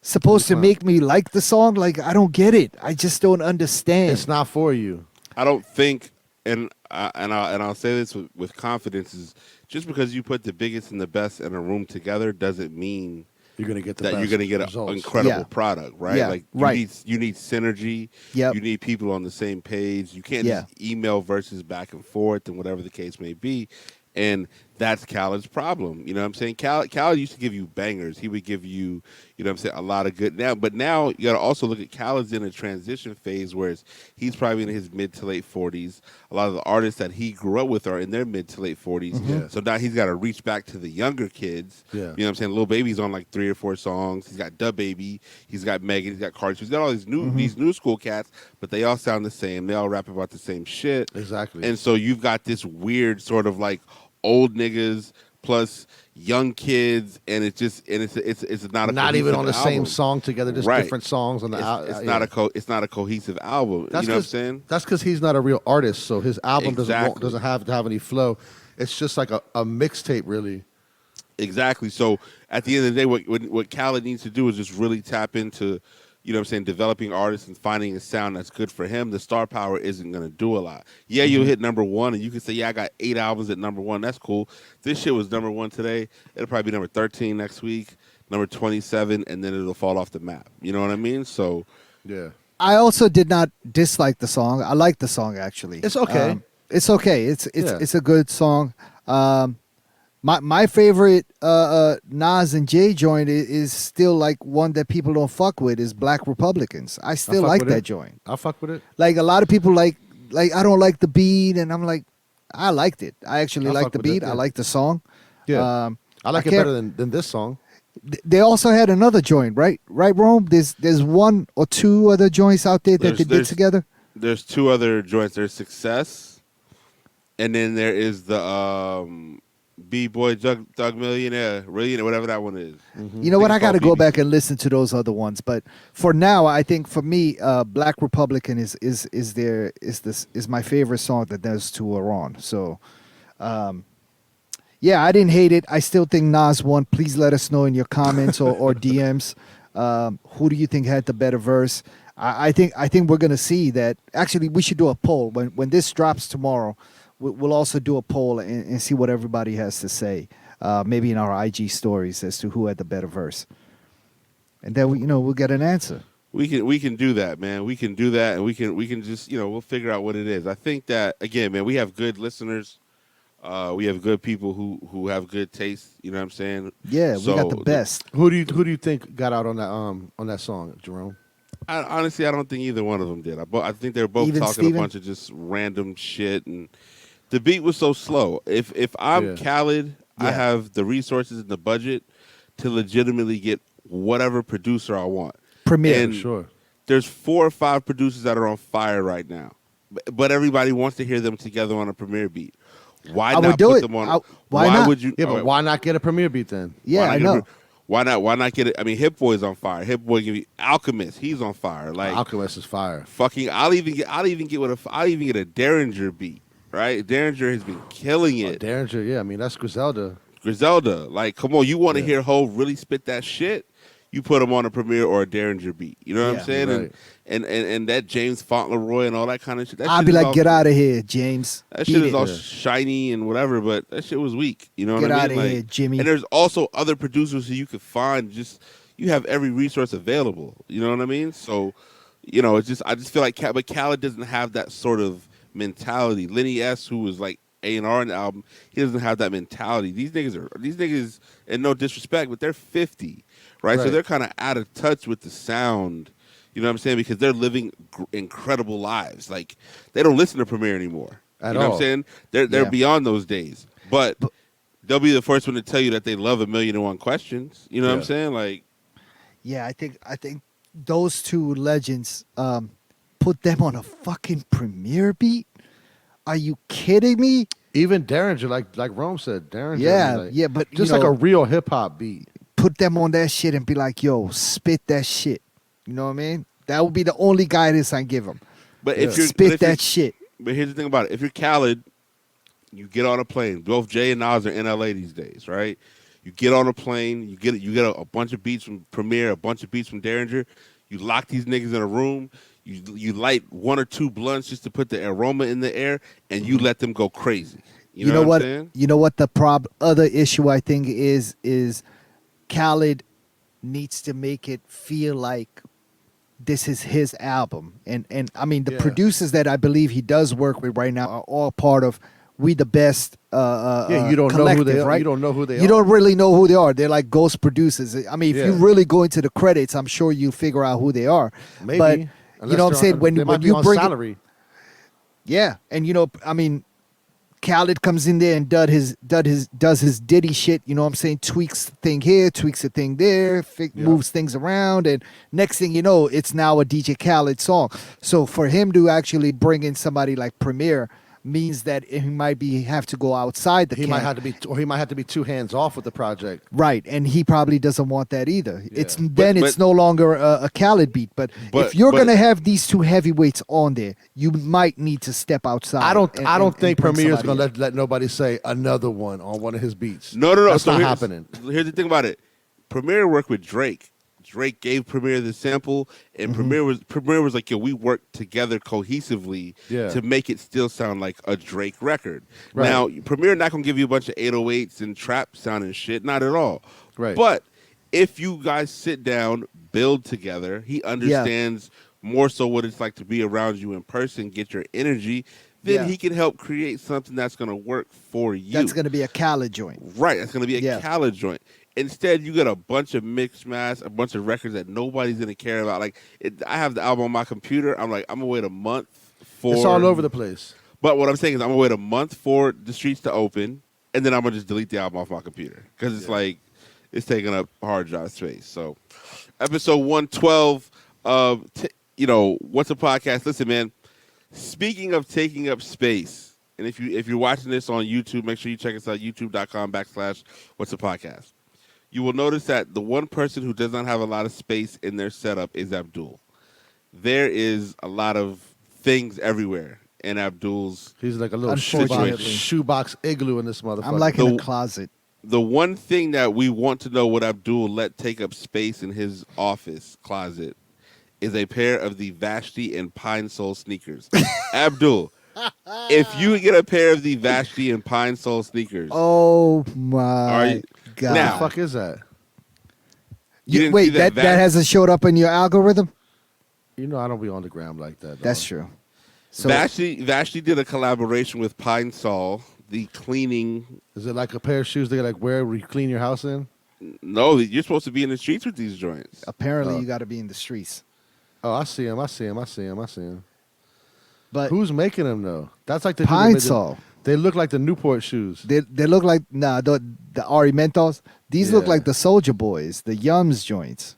supposed to clown. make me like the song? Like, I don't get it. I just don't understand. It's not for you. I don't think, and I'll say this with confidence, is just because you put the biggest and the best in a room together doesn't mean You're gonna get the that best you're going to get an results. incredible Yeah. product, right? Yeah, Like right. You need synergy. Yep. You need people on the same page. You can't Yeah. just email verses back and forth and whatever the case may be. And that's Khaled's problem. You know what I'm saying? Khaled used to give you bangers. He would give you, you know what I'm saying, a lot of good. But now you got to also look at Khaled's in a transition phase where he's probably in his mid to late 40s. A lot of the artists that he grew up with are in their mid to late 40s. Yeah. So now he's got to reach back to the younger kids. Yeah. You know what I'm saying? Lil Baby's on like 3 or 4 songs. He's got Dub Baby. He's got Megan. He's got Cardi. He's got all these new school cats, but they all sound the same. They all rap about the same shit. Exactly. And so you've got this weird sort of like old niggas plus young kids, and it's not a Not even cohesive on the same album. song together, just Right. different songs on the album. It's not a cohesive album. That's you know what I'm saying? That's because he's not a real artist, so his album Exactly. doesn't have to have any flow. It's just like a mixtape, really. Exactly. So at the end of the day, what Khaled needs to do is just really tap into, you know what I'm saying, developing artists and finding a sound that's good for him. The star power isn't going to do a lot. Yeah, you'll hit number one, and you can say, yeah, I got 8 albums at number one. That's cool. This shit was number one today. It'll probably be number 13 next week, number 27, and then it'll fall off the map. You know what I mean? So, Yeah. I also did not dislike the song. I like the song actually. It's okay. It's okay. It's Yeah. it's a good song. My favorite Nas and Jay joint is still like one that people don't fuck with is Black Republicans. I still fuck like with that it. joint. I'll fuck with it. Like a lot of people like I don't like the beat, and I'm like, I liked it. I actually I like fuck the with it, beat. yeah. I like the song. Yeah. I like it can't- better than this song. They also had another joint, right? Right, Rome. There's one or two other joints out there that they did There's- together. there's 2 other joints. There's Success, and then there is the B-Boy Thug Millionaire, whatever that one is. You know what? I It's got to called go BBC. back and listen to those other ones. But for now, I think for me, Black Republican is my favorite song that those two are on. So, yeah, I didn't hate it. I still think Nas won. Please let us know in your comments or DMs. Who do you think had the better verse? I think we're gonna see that. Actually, we should do a poll when this drops tomorrow. We'll also do a poll and see what everybody has to say. Maybe in our IG stories as to who had the better verse, and then we'll get an answer. We can do that, man. We can do that, and we can just we'll figure out what it is. I think that again, man, we have good listeners. We have good people who have good taste. You know what I'm saying? Yeah, we got the best. Who do you think got out on that song, Jerome? Honestly, I don't think either one of them did. I think they were both Even talking Steven? a bunch of just random shit, and the beat was so slow. If I'm Yeah. Khaled, I Yeah. have the resources and the budget to legitimately get whatever producer I want. Premiere. And Sure. there's 4 or 5 producers that are on fire right now, but everybody wants to hear them together on a premiere beat. Why I not would do put it. them on? Why not? would you? Yeah, but why not get a premiere beat then? Yeah, I know. Why not get it? I mean, Hit Boy's on fire. Hit Boy give me Alchemist. He's on fire. Like Alchemist is fire. fucking. I'll even get a Derringer beat. Right? Derringer has been killing it. Derringer, yeah, I mean that's Griselda. Griselda, like, come on, you want to Yeah. hear Ho really spit that shit? You put him on a Premiere or a Derringer beat. You know what Yeah. I'm saying? Right. And that James Fauntleroy and all that kind of shit. That I'll shit be is like, all- get out of here, James. That Beat shit is it. all shiny and whatever, but that shit was weak. You know Get what I outta mean? here, Jimmy. And there's also other producers who you could find. Just you have every resource available. You know what I mean? So, it's just I just feel like but Khaled doesn't have that sort of mentality. Lenny S, who was like A&R in the album, he doesn't have that mentality. These niggas, and no disrespect, but they're 50, right? So Right. they're kind of out of touch with the sound. You know what I'm saying? Because they're living incredible lives. Like they don't listen to Premiere anymore. At You know what all. I'm saying? They're Yeah. beyond those days. But they'll be the first one to tell you that they love 1,000,001 Questions. You know what I'm Yeah. saying? Like, Yeah, I think those two legends put them on a fucking premiere beat. Are you kidding me? Even Derringer, like Rome said, Derringer. Yeah, I mean, like, yeah, but just like a real hip hop beat. put them on that shit and be like, yo, spit that shit. You know what I mean? That would be the only guidance I give them. but Yeah. if you're Spit but if you're- that shit. But here's the thing about it: if you're Khaled, you get on a plane. Both Jay and Nas are in LA these days, right? You get on a plane. You get a bunch of beats from Premiere, a bunch of beats from Derringer. You lock these niggas in a room. You light 1 or 2 blunts just to put the aroma in the air, and you let them go crazy. You know what I'm saying? You know what the other issue I think is Khaled needs to make it feel like this is his album. And I mean the Yeah. producers that I believe he does work with right now are all part of We the Best Yeah, you don't know who collective, they are. right? You don't know who they You are. don't really know who they are. They're like ghost producers. I mean, if you Yeah. really go into the credits, I'm sure you figure out who they are. Maybe. But you Unless know what I'm they're saying? on- When they might be you on bring it, salary. yeah, and I mean, Khaled comes in there and does his Diddy shit. You know what I'm saying? Tweaks the thing here, tweaks the thing there, moves things around, and next thing you know, it's now a DJ Khaled song. So for him to actually bring in somebody like Premier means that he might have to go outside the He camp. might have to be two hands off with the project. Right, and he probably doesn't want that either. Yeah. It's no longer a Khaled beat. But if you're gonna have these two heavyweights on there, you might need to step outside. I don't think bring Premier's somebody gonna in. let nobody say another one on one of his beats. No. That's So not here's- happening. Here's the thing about it. Premier worked with Drake. Drake gave Premier the sample, and Premier was like, "Yo, we worked together cohesively Yeah. to make it still sound like a Drake record." Right. Now, Premier not gonna give you a bunch of 808s and trap sounding shit, not at all. Right. But if you guys sit down, build together, he understands more so what it's like to be around you in person, get your energy. Then he can help create something that's gonna work for you. That's gonna be a Khaled joint. Right, that's gonna be a Khaled joint. Instead, you get a bunch of mixed mass, a bunch of records that nobody's gonna care about. Like, I have the album on my computer. I'm like, I'm gonna wait a month for. It's all over the place. But what I'm saying is, I'm gonna wait a month for the streets to open, and then I'm gonna just delete the album off my computer because it's like it's taking up hard drive space. So, episode 112 of What's a Podcast? Listen, man. Speaking of taking up space, and if you're watching this on YouTube, make sure you check us out, youtube.com/What's a Podcast. You will notice that the one person who does not have a lot of space in their setup is Abdul. There is a lot of things everywhere in Abdul's. He's like a little Unfortunately. shoebox igloo in this motherfucker. I'm like in a closet. The one thing that we want to know what Abdul let take up space in his office closet is a pair of the Vashtie and pinesol sneakers. Abdul, if you get a pair of the Vashtie and pinesol sneakers, Oh my God! Now- What the fuck is that? You didn't Wait, see that that hasn't showed up in your algorithm. You know I don't be on the gram like that. That's dog. true. So Vashtie did a collaboration with Pinesol, the cleaning. Is it like a pair of shoes they like wear when you clean your house in? No, you're supposed to be in the streets with these joints. apparently, you got to be in the streets. Oh, I see him. But Who's making them though? That's like the Pinesol. They look like the Newport shoes. They look like the Ari Mentos. These look Yeah. like the Soldier Boys, the Yums joints.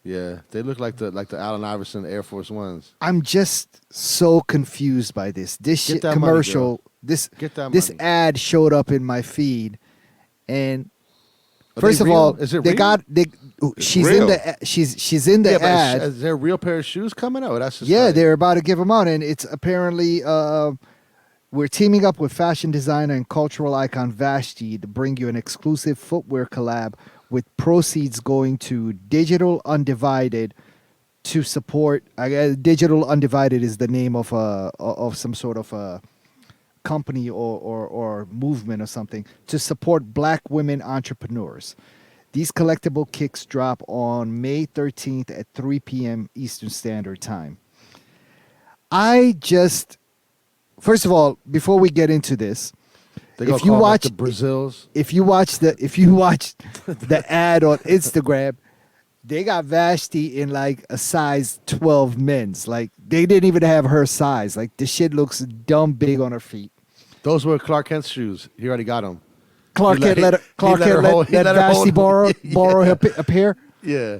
Yeah, they look like the Allen Iverson Air Force Ones. I'm just so confused by this. This Get shit that money, commercial. girl. This Get that this money. ad showed up in my feed, and Are first they of real? all, Is it they real? got they. She's real. in the she's in the Yeah, but ad. is there a real pair of shoes coming out? That's just Yeah, like, they're about to give them out, and it's apparently we're teaming up with fashion designer and cultural icon Vashtie to bring you an exclusive footwear collab with proceeds going to Digital Undivided to support. Digital Undivided is the name of some sort of a company or movement or something to support Black women entrepreneurs. These collectible kicks drop on May 13th at 3 p.m. Eastern Standard Time. First of all, before we get into this, They gonna if you call them, like, watch the Brazils, if you watch the ad on Instagram, they got Vashtie in like a size 12 men's. Like they didn't even have her size. Like the shit looks dumb big on her feet. those were Clark Kent's shoes. He already got them. Clark He let- Kent let he let her hold- he let her Vashtie hold- borrow a pair. Yeah,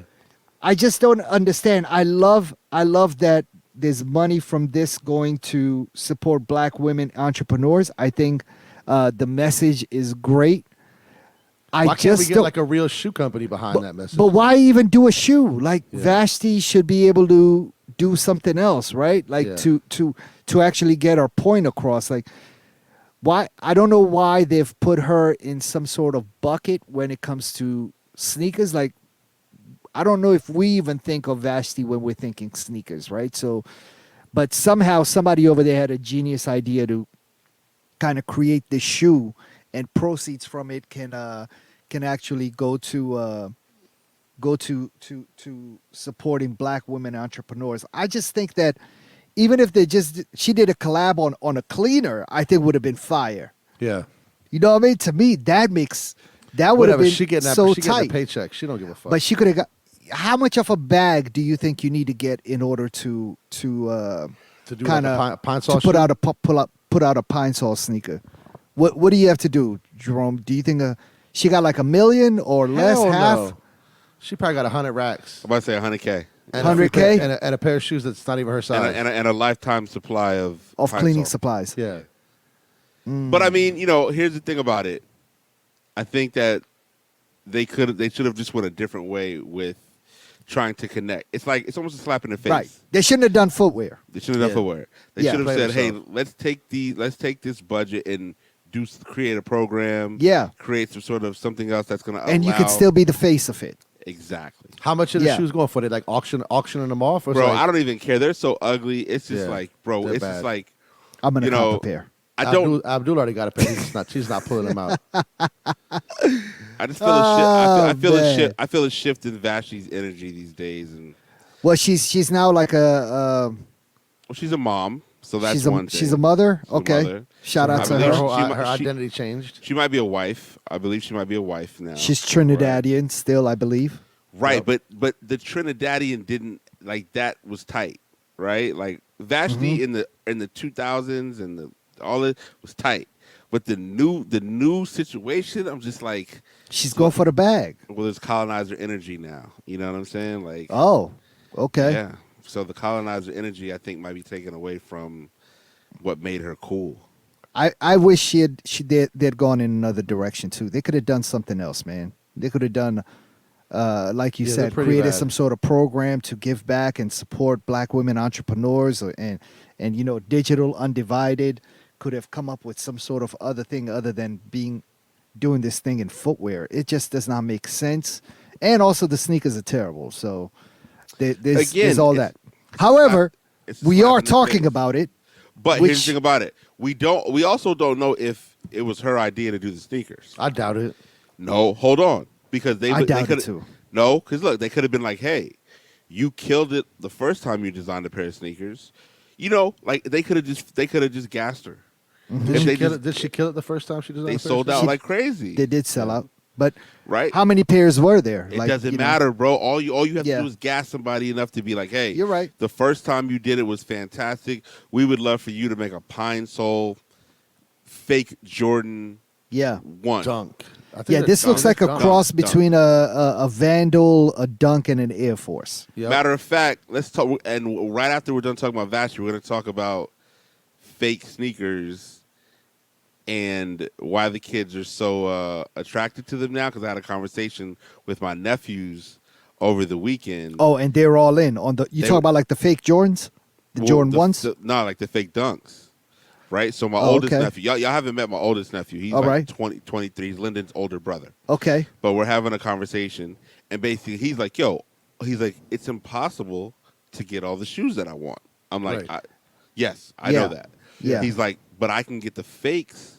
I just don't understand. I love that there's money from this going to support Black women entrepreneurs. I think the message is great. why can't we get like a real shoe company behind that message? But why even do a shoe? Like Yeah. Vashtie should be able to do something else, right? Like Yeah. to actually get our point across. Like why I don't know why they've put her in some sort of bucket when it comes to sneakers. Like I don't know if we even think of Vashtie when we're thinking sneakers, right? So, but somehow somebody over there had a genius idea to kind of create this shoe, and proceeds from it can actually go to supporting Black women entrepreneurs. I just think that even if she did a collab on a cleaner, I think would have been fire. yeah, You know what I mean? To me, that would have whatever. been She getting so she getting tight. a paycheck. She don't give a fuck. But she could have got. How much of a bag do you think you need to get in order to to do kind like of a pine to saw put shoe? out a pine sol sneaker? What do you have to do, Jerome? Do you think she got like $1 million or less, Hell half? no. She probably got 100 racks. I'm about to say 100K And 100K? and a pair of shoes that's not even her size. and a lifetime supply of Of Pine cleaning Sol. supplies. yeah, But I mean, here's the thing about it. I think that they should have just went a different way with trying to connect. It's almost a slap in the face. Right. They shouldn't have done footwear. They shouldn't have done footwear. They Yeah. should have Play said, "Hey, themselves. let's take this budget and create a program. Yeah. Create some sort of something else that's going to And you could still be the face of it. exactly." How much are the Yeah. shoes going for? They like auctioning them off? Or it's Bro, like, I don't even care. They're so ugly. It's just Yeah, bro, they're it's bad. just like I'm gonna You know, cop a pair. I don't. Abdul already got a pair. She's not pulling them out. I just feel a shift. I feel a man. shift. I feel a shift in Vashties' energy these days, and Well, she's now like well, she's a mom, so that's she's a one thing. she's a mother. She's a Okay. mother. Shout I out to believe her. she- Her she- identity changed. She might be a wife. I believe she might be a wife now. She's Trinidadian still, I believe. Right, Yep. but the Trinidadian didn't like that was tight, right? Like Vashti in the 2000s and all it was tight, but the new situation, I'm just like, She's going for the bag. well, there's colonizer energy now. You know what I'm saying? Like, Oh, okay. yeah. So the colonizer energy, I think, might be taken away from what made her cool. I wish they'd gone in another direction too. They could have done something else, man. They could have done, like you Yeah, they're said, pretty created bad. some sort of program to give back and support Black women entrepreneurs, and digital undivided. Could have come up with some sort of other thing other than doing this thing in footwear. It just does not make sense. And also, the sneakers are terrible. So there's all that. However, it's we slap are in the talking face. about it. But Which- here's the thing about it: we also don't know if it was her idea to do the sneakers. I doubt it. No, hold on, because I doubt it could too. No, because look, they could have been like, "Hey, you killed it the first time you designed a pair of sneakers." Like they could have just gassed her. Did If she they kill just- it? Did she kill it the first time she designed They the sold first out She- like crazy. They did sell out, but Right? how many pairs were there? It doesn't matter, bro. All you have Yeah. to do is gas somebody enough to be like, "Hey, You're right. The first time you did it was fantastic. We would love for you to make a pinesol fake Jordan Yeah. 1." Dunk. I think Yeah, that's this dunk. looks like a Dunk. cross Dunk. between a Vandal, a Dunk, and an Air Force. Yep. Matter of fact, let's talk. And right after we're done talking about Vashti, we're going to talk about fake sneakers and why the kids are so attracted to them now. Because I had a conversation with my nephews over the weekend. Oh, and they're all in on the. You They talk were- about like the fake Jordans, the Well, Jordan ones. No, like the fake dunks. Right? So my Oh, oldest okay. nephew, y'all haven't met my oldest nephew. He's All like right. 23. He's Lyndon's older brother. Okay. But we're having a conversation, and basically he's like, it's impossible to get all the shoes that I want. I'm like, Right. yes, I Yeah. know that. Yeah. He's like, but I can get the fakes.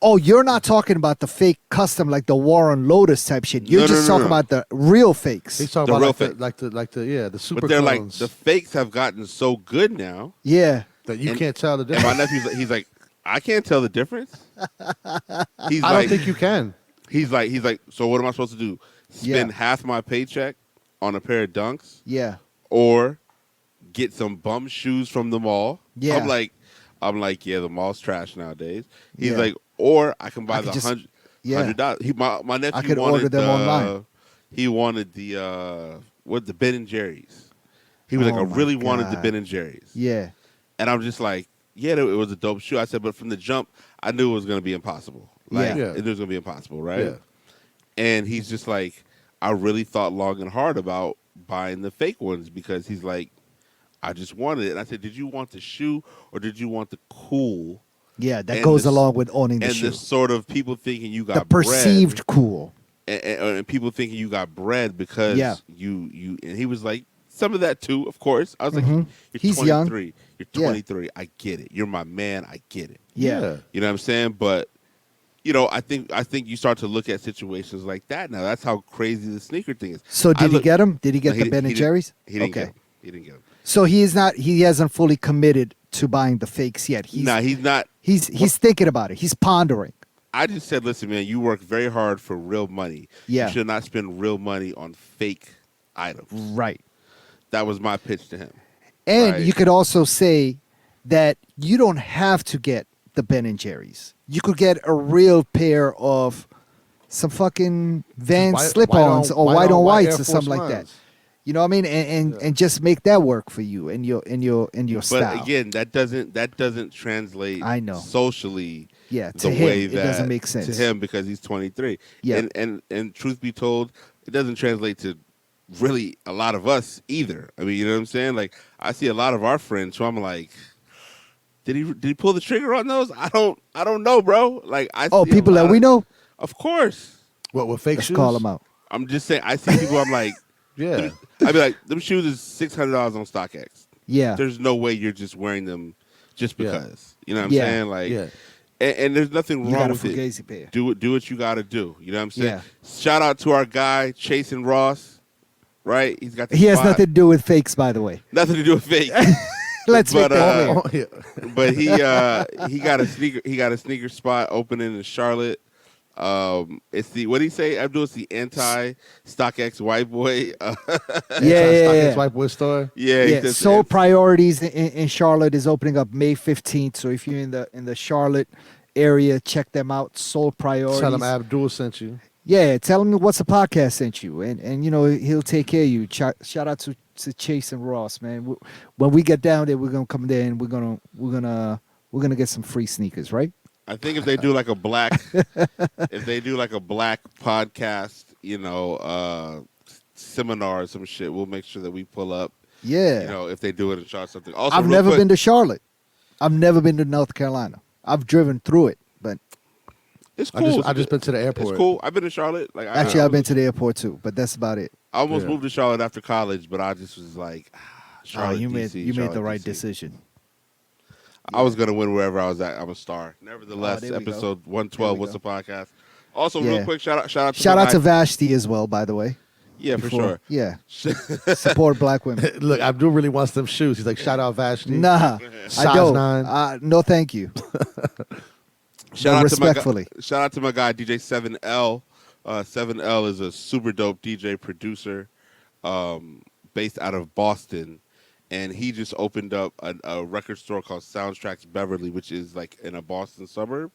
Oh, you're not talking about the fake custom like the Warren Lotus type shit. You're No, no, just no, talking no. about the real fakes. He's talking The about real the super But they're like, clones the fakes have gotten so good now. Yeah. that you and- can't tell the And my difference. nephew's like, he's like, I can't tell the difference. He's I like, don't think you can. he's like, so what am I supposed to do? Spend Yeah. half my paycheck on a pair of dunks Yeah. or get some bum shoes from the mall? Yeah. I'm like, yeah, the mall's trash nowadays. He's Yeah. like, or I can buy I could the just- $100. yeah. My nephew I could wanted order them online. He wanted the Ben and Jerry's. He was Oh like, I my really wanted the God. Ben and Jerry's. Yeah. And I'm just like, yeah, it was a dope shoe. I said, but from the jump, I knew it was going to be impossible. Like, Yeah. I knew it was going to be impossible, right? Yeah. And he's just like, I really thought long and hard about buying the fake ones because he's like, I just wanted it. And I said, did you want the shoe or did you want the cool Yeah. That And goes the- along with owning the and shoe. the sort of people thinking you got The perceived cool. bread, and people thinking you got bread because Yeah. you and he was like, some of that too, of course. I was like, Mhm. you're He's young. 23. You're Yeah. 23. I get it. You're my man. I get it. Yeah. You know what I'm saying? But I think you start to look at situations like that now. That's how crazy the sneaker thing is. So I did he look- get him? Did he get No, the Ben and didn't- Jerry's? He didn't Okay. get him. He didn't get him. So he hasn't fully committed to buying the fakes yet. He's He's not. he's thinking about it. He's pondering. I just said, listen, man, you work very hard for real money. Yeah. You should not spend real money on fake items. Right. That was my pitch to him. And Right. you could also say that you don't have to get the Ben and Jerry's. You could get a real pair of some fucking Van White- slip-ons or white white on Air whites or Force something like that. Ones. You know what I mean? And just make that work for you and your But style. again, that doesn't translate I know. socially Yeah, the to him, way it that doesn't make sense. to him because he's 23. Yeah. And truth be told, it doesn't translate to really a lot of us either. I mean, you know what I'm saying? Like I see a lot of our friends who I'm like, did he pull the trigger on those? I don't know, bro. Like I Oh, see a people that lot we know, of course. What with fake let's shoes? call them out. I'm just saying I see people I'm like, Yeah. I'd be like, them shoes is $600 on StockX. Yeah. There's no way you're just wearing them just Yeah. because. You know what I'm Yeah. saying? Like, Yeah. and there's nothing You wrong got a with it. Fugazi pair. Do what you got to do. You know what I'm saying? Yeah. Shout out to our guy Chase and Ross. Right? He's got the He has spot. nothing to do with fakes, by the way. Nothing to do with fake. Let's make But, that clear. Oh, yeah. But he got a sneaker spot opening in Charlotte. It's the what do you say? Abdul, it's the anti StockX white boy. Yeah. White boy store. Yeah, he Yeah, says Soul it's- Priorities in Charlotte is opening up May 15th. So if you're in the Charlotte area, check them out. Soul Priorities. Tell him Abdul sent you. Yeah, tell him What's a Podcast sent you, and you know he'll take care of you. Shout out to Chase and Ross, man. When we get down there, we're gonna come there and we're gonna get some free sneakers, right? I think if they do like a black podcast, seminar or some shit, we'll make sure that we pull up. Yeah. You know, if they do it and shot something. Also, I've real never quick- been to Charlotte. I've never been to North Carolina. I've driven through it, but It's cool. I just been to the airport. It's cool. I've been to Charlotte. Like actually I've been to the airport too. But that's about it. I almost Yeah. moved to Charlotte after college, but I just was like, Charlotte, you made DC, the Charlotte, right DC. decision. I was gonna win wherever I was at. I'm a star. Nevertheless, there we go. episode There 112. we What's go. the podcast? Also, Yeah. real quick, shout out to Shout my out to guy- Vashti as well, by the way. Yeah, for Before- sure. Yeah. Support black women. Look, Abdul really wants them shoes. He's like, shout out Vashti. Nah, Size I don't. 9. No, thank you. Shout out respectfully. shout out to my guy DJ 7L. 7L is a super dope DJ producer, based out of Boston, and he just opened up a record store called Soundtracks Beverly, which is like in a Boston suburb.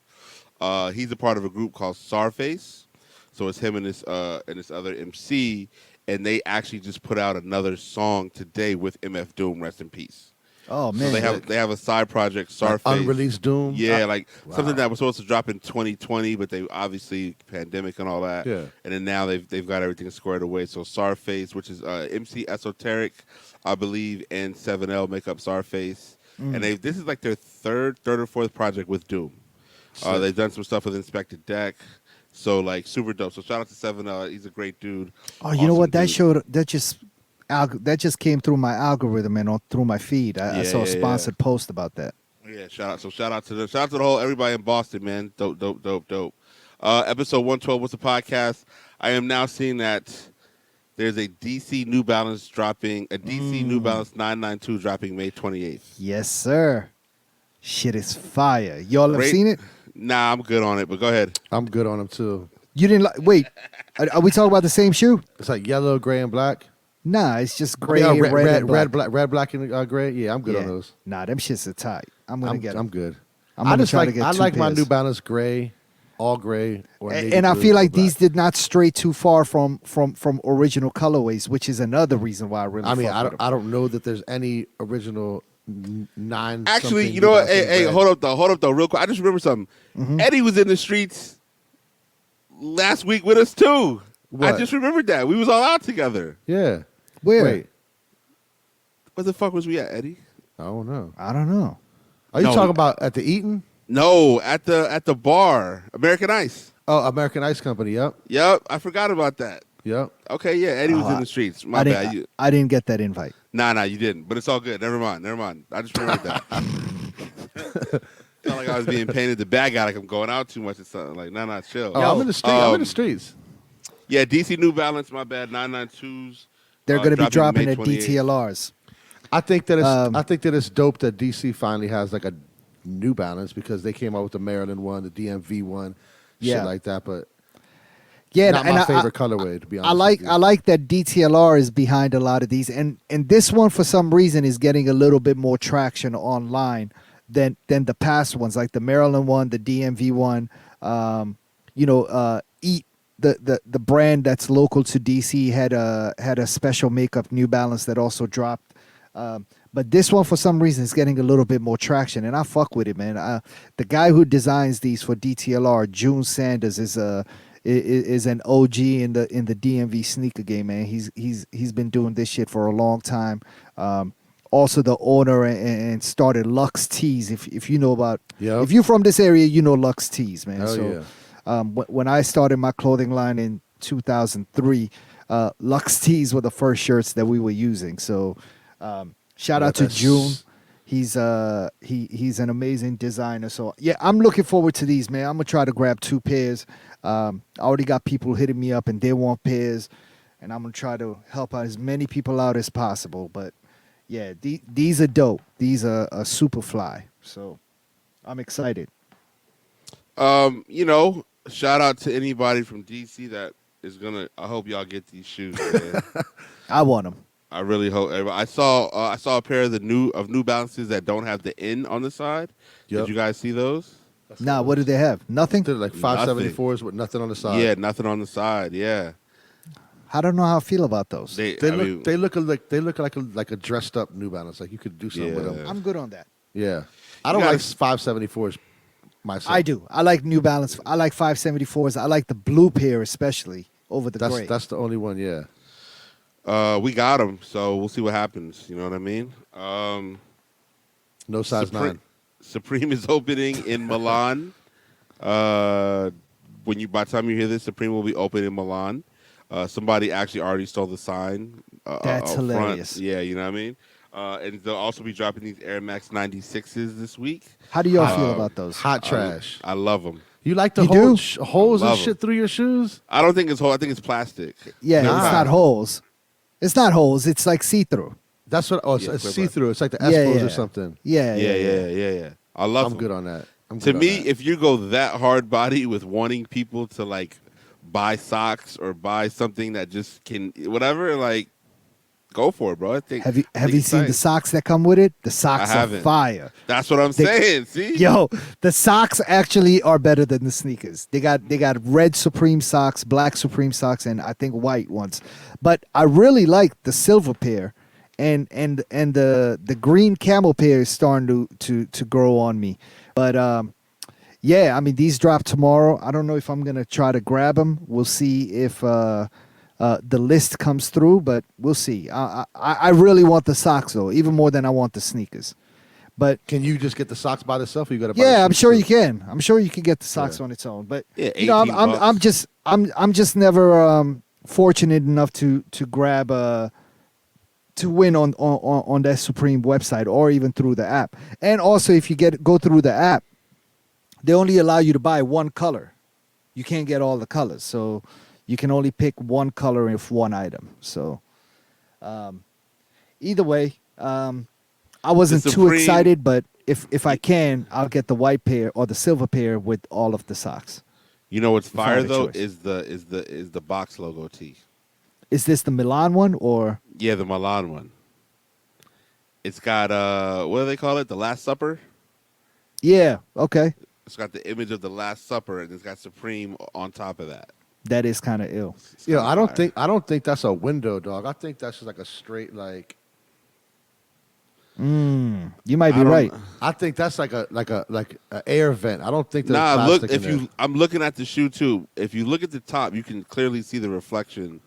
He's a part of a group called Sarface, so it's him and this other MC, and they actually just put out another song today with MF Doom, rest in peace. Oh man. So they have a side project, Sarface. Unreleased Doom. Yeah, like Wow. something that was supposed to drop in 2020, but they obviously pandemic and all that. Yeah. And then now they've got everything squared away. So Sarface, which is MC Esoteric, I believe, and 7L make up Sarface. And this is like their third or fourth project with Doom. They've done some stuff with Inspected Deck. So like super dope. So shout out to 7L. He's a great dude. Oh, you know what? That Awesome dude. that just came through my algorithm and through my feed. I Yeah, saw a yeah, sponsored post about that. Yeah, shout out. So shout out to them. Shout out to the whole everybody in Boston, man. Dope. Episode 112 was the podcast. I am now seeing that there's a DC New Balance dropping, a DC New Balance 992 dropping May 28th. Yes, sir. Shit is fire. Y'all have Great. seen it? Nah, I'm good on it, but go ahead. I'm good on them too. You didn't like? Wait, are we talking about the same shoe? It's like yellow, gray, and black. Nah, it's just gray, Yeah, red, and black. red, black, and gray. Yeah, I'm good on those. Nah, them shits are tight. I'm gonna get them. I'm good. I'm I gonna just try to like get I two like my pairs. New Balance gray, all gray, or navy And I blue feel or like black. these did not stray too far from original colorways, which is another reason why I really. I mean, fuck I with don't, 'em. I don't know that there's any original nine. Actually, something you know what? New Balance Hey, gray. hold up though, real quick. I just remember something. Mm-hmm. Eddie was in the streets last week with us too. I What? just remembered that. We was all out together. Yeah. Where? Wait, Where the fuck was we at, Eddie? I don't know. I don't know. Are you No. talking about at the Eaton? No, at the bar, American Ice. Oh, American Ice Company. Yep. Yep, I forgot about that. Yep. Okay, yeah, Eddie was Oh, in the streets. My I bad. didn't. I didn't get that invite. Nah, you didn't. But it's all good. Never mind. I just remembered that. Felt like I was being painted the bad guy, like I'm going out too much or something. Like, nah, chill. Oh, I'm in the street. I'm in um, the streets. Yeah, DC New Balance, my bad, 992s. They're going to be dropping May at 28th. DTLRs. I think that it's dope that DC finally has like a New Balance because they came out with the Maryland one, the DMV one, Yeah. shit like that. But Yeah, not and my favorite colorway, to be honest. I like that DTLR is behind a lot of these, and this one for some reason is getting a little bit more traction online than the past ones, like the Maryland one, the DMV one. Eat the brand that's local to DC had a special makeup New Balance that also dropped. But this one, for some reason, is getting a little bit more traction, and I fuck with it, man. The guy who designs these for DTLR, June Sanders, is an OG in the DMV sneaker game, man. He's been doing this shit for a long time. Also, the owner and started Lux Tees. If you know about, if you're from this area, you know Lux Tees, man. Hell yeah. When I started my clothing line in 2003, Lux Tees were the first shirts that we were using. So. Shout out to June. He's an amazing designer. So yeah, I'm looking forward to these, man. I'm gonna try to grab 2 pairs. I already got people hitting me up and they want pairs, and I'm gonna try to help out as many people out as possible. But yeah, these are dope. These are super fly. So I'm excited. Shout out to anybody from DC that is gonna. I hope y'all get these shoes, man. I want them. I really hope. I saw a pair of New Balances that don't have the N on the side. Yep. Did you guys see those? Nah, what do they have? Nothing. They're like 574s with nothing on the side. Yeah, nothing on the side. Yeah. I don't know how I feel about those. They look like a dressed up New Balance. Like you could do something with them. I'm good on that. Yeah, I don't like 574s myself. I do. I like New Balance. I like 574s. I like the blue pair especially over the gray. That's the only one. Yeah. We got them, so we'll see what happens. You know what I mean? No size 9. Supreme is opening in Milan. By the time you hear this, Supreme will be open in Milan. Somebody actually already stole the sign. That's hilarious. Front. Yeah, you know what I mean? And they'll also be dropping these Air Max 96s this week. How do y'all feel about those? Hot trash. I love them. You like the holes and shit through your shoes? I don't think it's holes. I think it's plastic. Yeah, it's not holes. It's not holes. It's like see-through. That's what. Oh, it's see-through. It's like the Espos or something. Yeah. I love them. I'm good on that. To me, if you go that hard body with wanting people to like buy socks or buy something that just can whatever, like go for it, bro. Have you seen the socks that come with it? The socks are fire. That's what I'm saying. See, yo, the socks actually are better than the sneakers. They got red Supreme socks, black Supreme socks, and I think white ones. But I really like the silver pair, and the green camel pair is starting to grow on me. But yeah, I mean these drop tomorrow. I don't know if I'm gonna try to grab them. We'll see if the list comes through, but we'll see. I really want the socks though, even more than I want the sneakers. But can you just get the socks by themselves, or you got to? Yeah, I'm sure you can. I'm sure you can get the socks on its own. But yeah, you know, I'm just never fortunate enough to grab to win on that Supreme website or even through the app. And also, if you go through the app, they only allow you to buy one color. You can't get all the colors, so you can only pick one color of one item. So either way, I wasn't too excited, but if I can, I'll get the white pair or the silver pair with all of the socks. You know what's fire though is the box logo tee. Is this the Milan one or? Yeah, the Milan one. It's got what do they call it? The Last Supper. Yeah. Okay. It's got the image of the Last Supper, and it's got Supreme on top of that. That is kind of ill. Yeah, I don't think that's a window, dog. I think that's just like a straight like. You might be right. I think that's like an air vent. I don't think there's plastic plastic in there. I'm looking at the shoe too. If you look at the top, you can clearly see the reflection.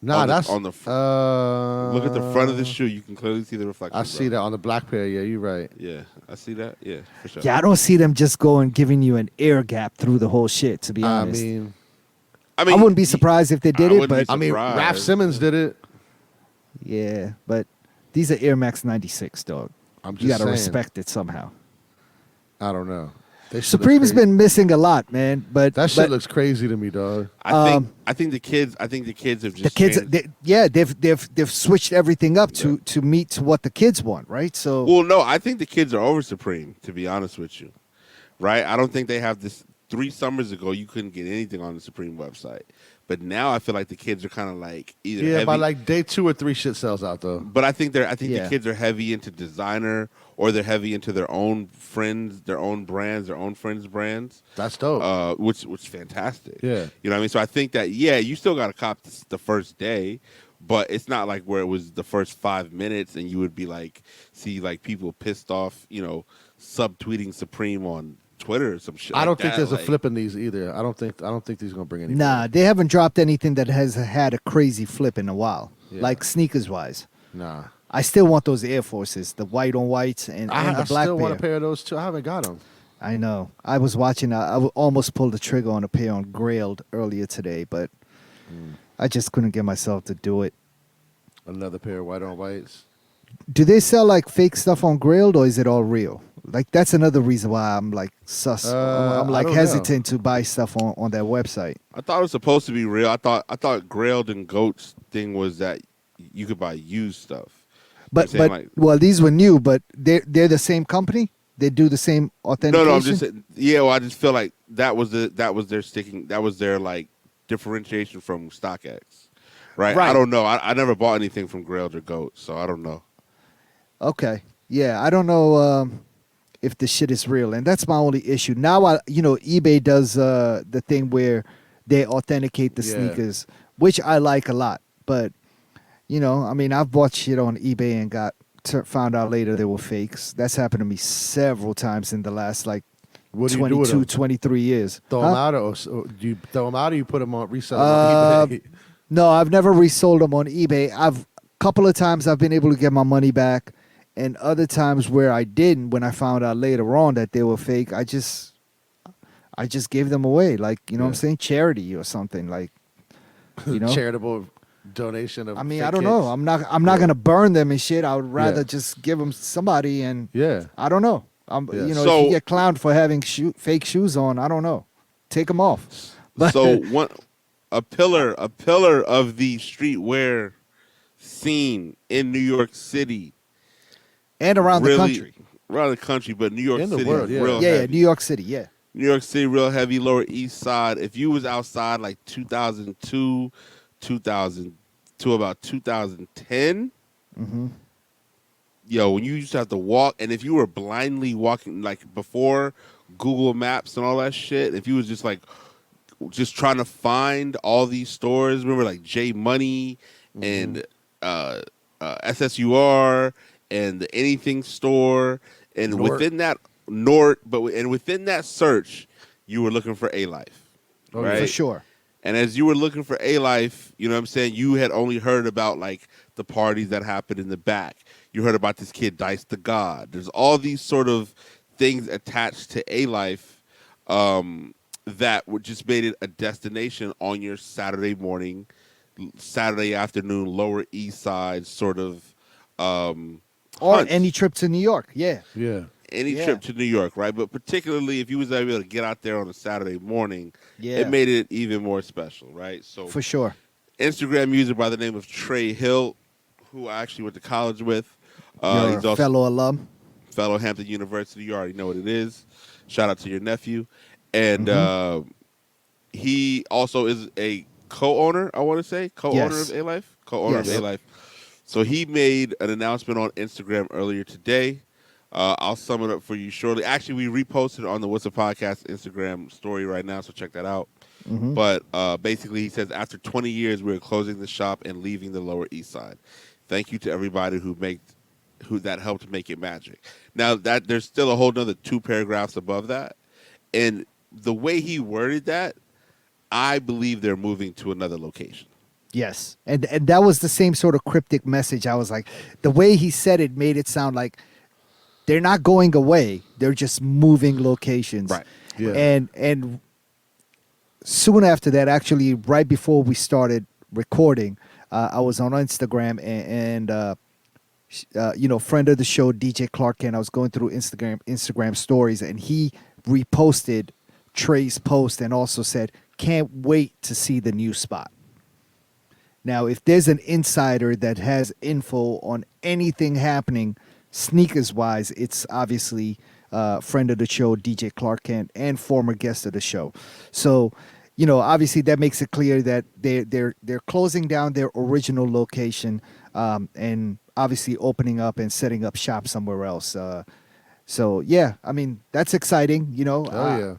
That's on the look at the front of the shoe. You can clearly see the reflection. I see that on the black pair. Yeah, you're right. Yeah, I see that. Yeah, for sure. Yeah, I don't see them just giving you an air gap through the whole shit. To be honest, I mean, I wouldn't be surprised if they did it, but I mean, Raph Simmons did it. Yeah, but these are Air Max 96, dog. You got to respect it somehow. I don't know. Supreme's been missing a lot, man. But that shit looks crazy to me, dog. I think the kids have just they've switched everything up to meet what the kids want, right? So well, no, I think the kids are over Supreme. To be honest with you, right? I don't think they have this. 3 summers ago, you couldn't get anything on the Supreme website. But now I feel like the kids are kind of like either heavy. By like day 2 or 3 shit sells out though. But I think the kids are heavy into designer, or they're heavy into their own friends, their own brands, their own friends' brands. That's dope. Which is fantastic. Yeah. You know what I mean? So I think that you still got to cop the first day, but it's not like where it was the first 5 minutes and you would be like see like people pissed off, subtweeting Supreme on Twitter or some shit. I like don't think that. there's like, a flip in these either. I don't think these gonna bring any. Nah, they haven't dropped anything that has had a crazy flip in a while, Yeah. like sneakers wise. Nah. I still want those Air Forces, the white on whites and I the black still want pair. a pair of those too. I haven't got them. I know. I was watching. Almost pulled the trigger on a pair on Grailed earlier today, but I just couldn't get myself to do it. Another pair of white on whites. Do they sell like fake stuff on Grailed, or is it all real? Like that's another reason why I'm like sus. I'm I like don't hesitant to buy stuff on their website. I thought it was supposed to be real. I thought Grailed and Goat's thing was that you could buy used stuff. But saying, like- well, these were new, but they're the same company. They do the same authentication. No, I'm just well, I just feel like that was their like differentiation from StockX, right? Right. I don't know. I never bought anything from Grailed or Goat, so I don't know. Okay. Yeah, I don't know if the shit is real, and that's my only issue. Now, eBay does the thing where they authenticate the Yeah. sneakers, which I like a lot. But I mean, I've bought shit on eBay and found out later they were fakes. That's happened to me several times in the last like What do you do with 22, them? 23 years. Throw Huh? them out, or do you throw them out, or you put them on resell them on eBay? No, I've never resold them on eBay. Couple of times I've been able to get my money back, and other times where I didn't, when I found out later on that they were fake, I just gave them away, like what I'm Yeah. saying, charity or something, like Charitable donation of. I mean, fake I don't know. kicks. I'm not gonna burn them and shit. I would rather Yeah. just give them somebody, and Yeah. I don't know. Yeah. If So- you get clowned for having fake shoes on, I don't know. Take them off. But So a pillar of the streetwear scene in New York City, and around the country. around the country, but New York In the City, world, yeah. real Yeah, heavy. New York City. Yeah. New York City, real heavy, Lower East Side. If you was outside like 2002, 2000 to about 2010, Mm-hmm. when you used to have to walk, and if you were blindly walking, like before Google Maps and all that shit, if you was just trying to find all these stores, remember like J Money and SSUR and the Anything Store, and Nort. within that Nort, and within that search, you were looking for Alife, Oh, right? For sure. And as you were looking for Alife, you know what I'm saying, you had only heard about like the parties that happened in the back. You heard about this kid Dice the God. There's all these sort of things attached to Alife that would just made it a destination on your Saturday morning, Saturday afternoon, Lower East Side sort of Or hunt. any trip to New York. Yeah. Yeah. Any Yeah. trip to New York, right? But particularly if you was able to get out there on a Saturday morning, Yeah. it made it even more special, right? So For sure. Instagram user by the name of Trey Hill, who I actually went to college with. You're He's a also fellow alum. fellow Hampton University. You already know what it is. Shout out to your nephew. And Mm-hmm. he also is a co-owner, I want to say. Co-owner Yes. of Alife? Co-owner Yes. of Alife. So he made an announcement on Instagram earlier today. I'll sum it up for you shortly. Actually, we reposted it on the Whats'a Podcast Instagram story right now, so check that out. Mm-hmm. But basically, he says, after 20 years, we're closing the shop and leaving the Lower East Side. Thank you to everybody who that helped make it magic. Now, that there's still a whole nother 2 paragraphs above that. And the way he worded that, I believe they're moving to another location. Yes. And that was the same sort of cryptic message. I was like, the way he said it made it sound like they're not going away. They're just moving locations. Right. Yeah. And soon after that, actually, right before we started recording, I was on Instagram and friend of the show, DJ Clark, and I was going through Instagram stories, and he reposted Trey's post and also said, "Can't wait to see the new spot." Now, if there's an insider that has info on anything happening sneakers-wise, it's obviously friend of the show, DJ Clark Kent, and former guest of the show. So, obviously that makes it clear that they're closing down their original location and obviously opening up and setting up shop somewhere else. So, yeah, I mean, that's exciting. Oh, yeah.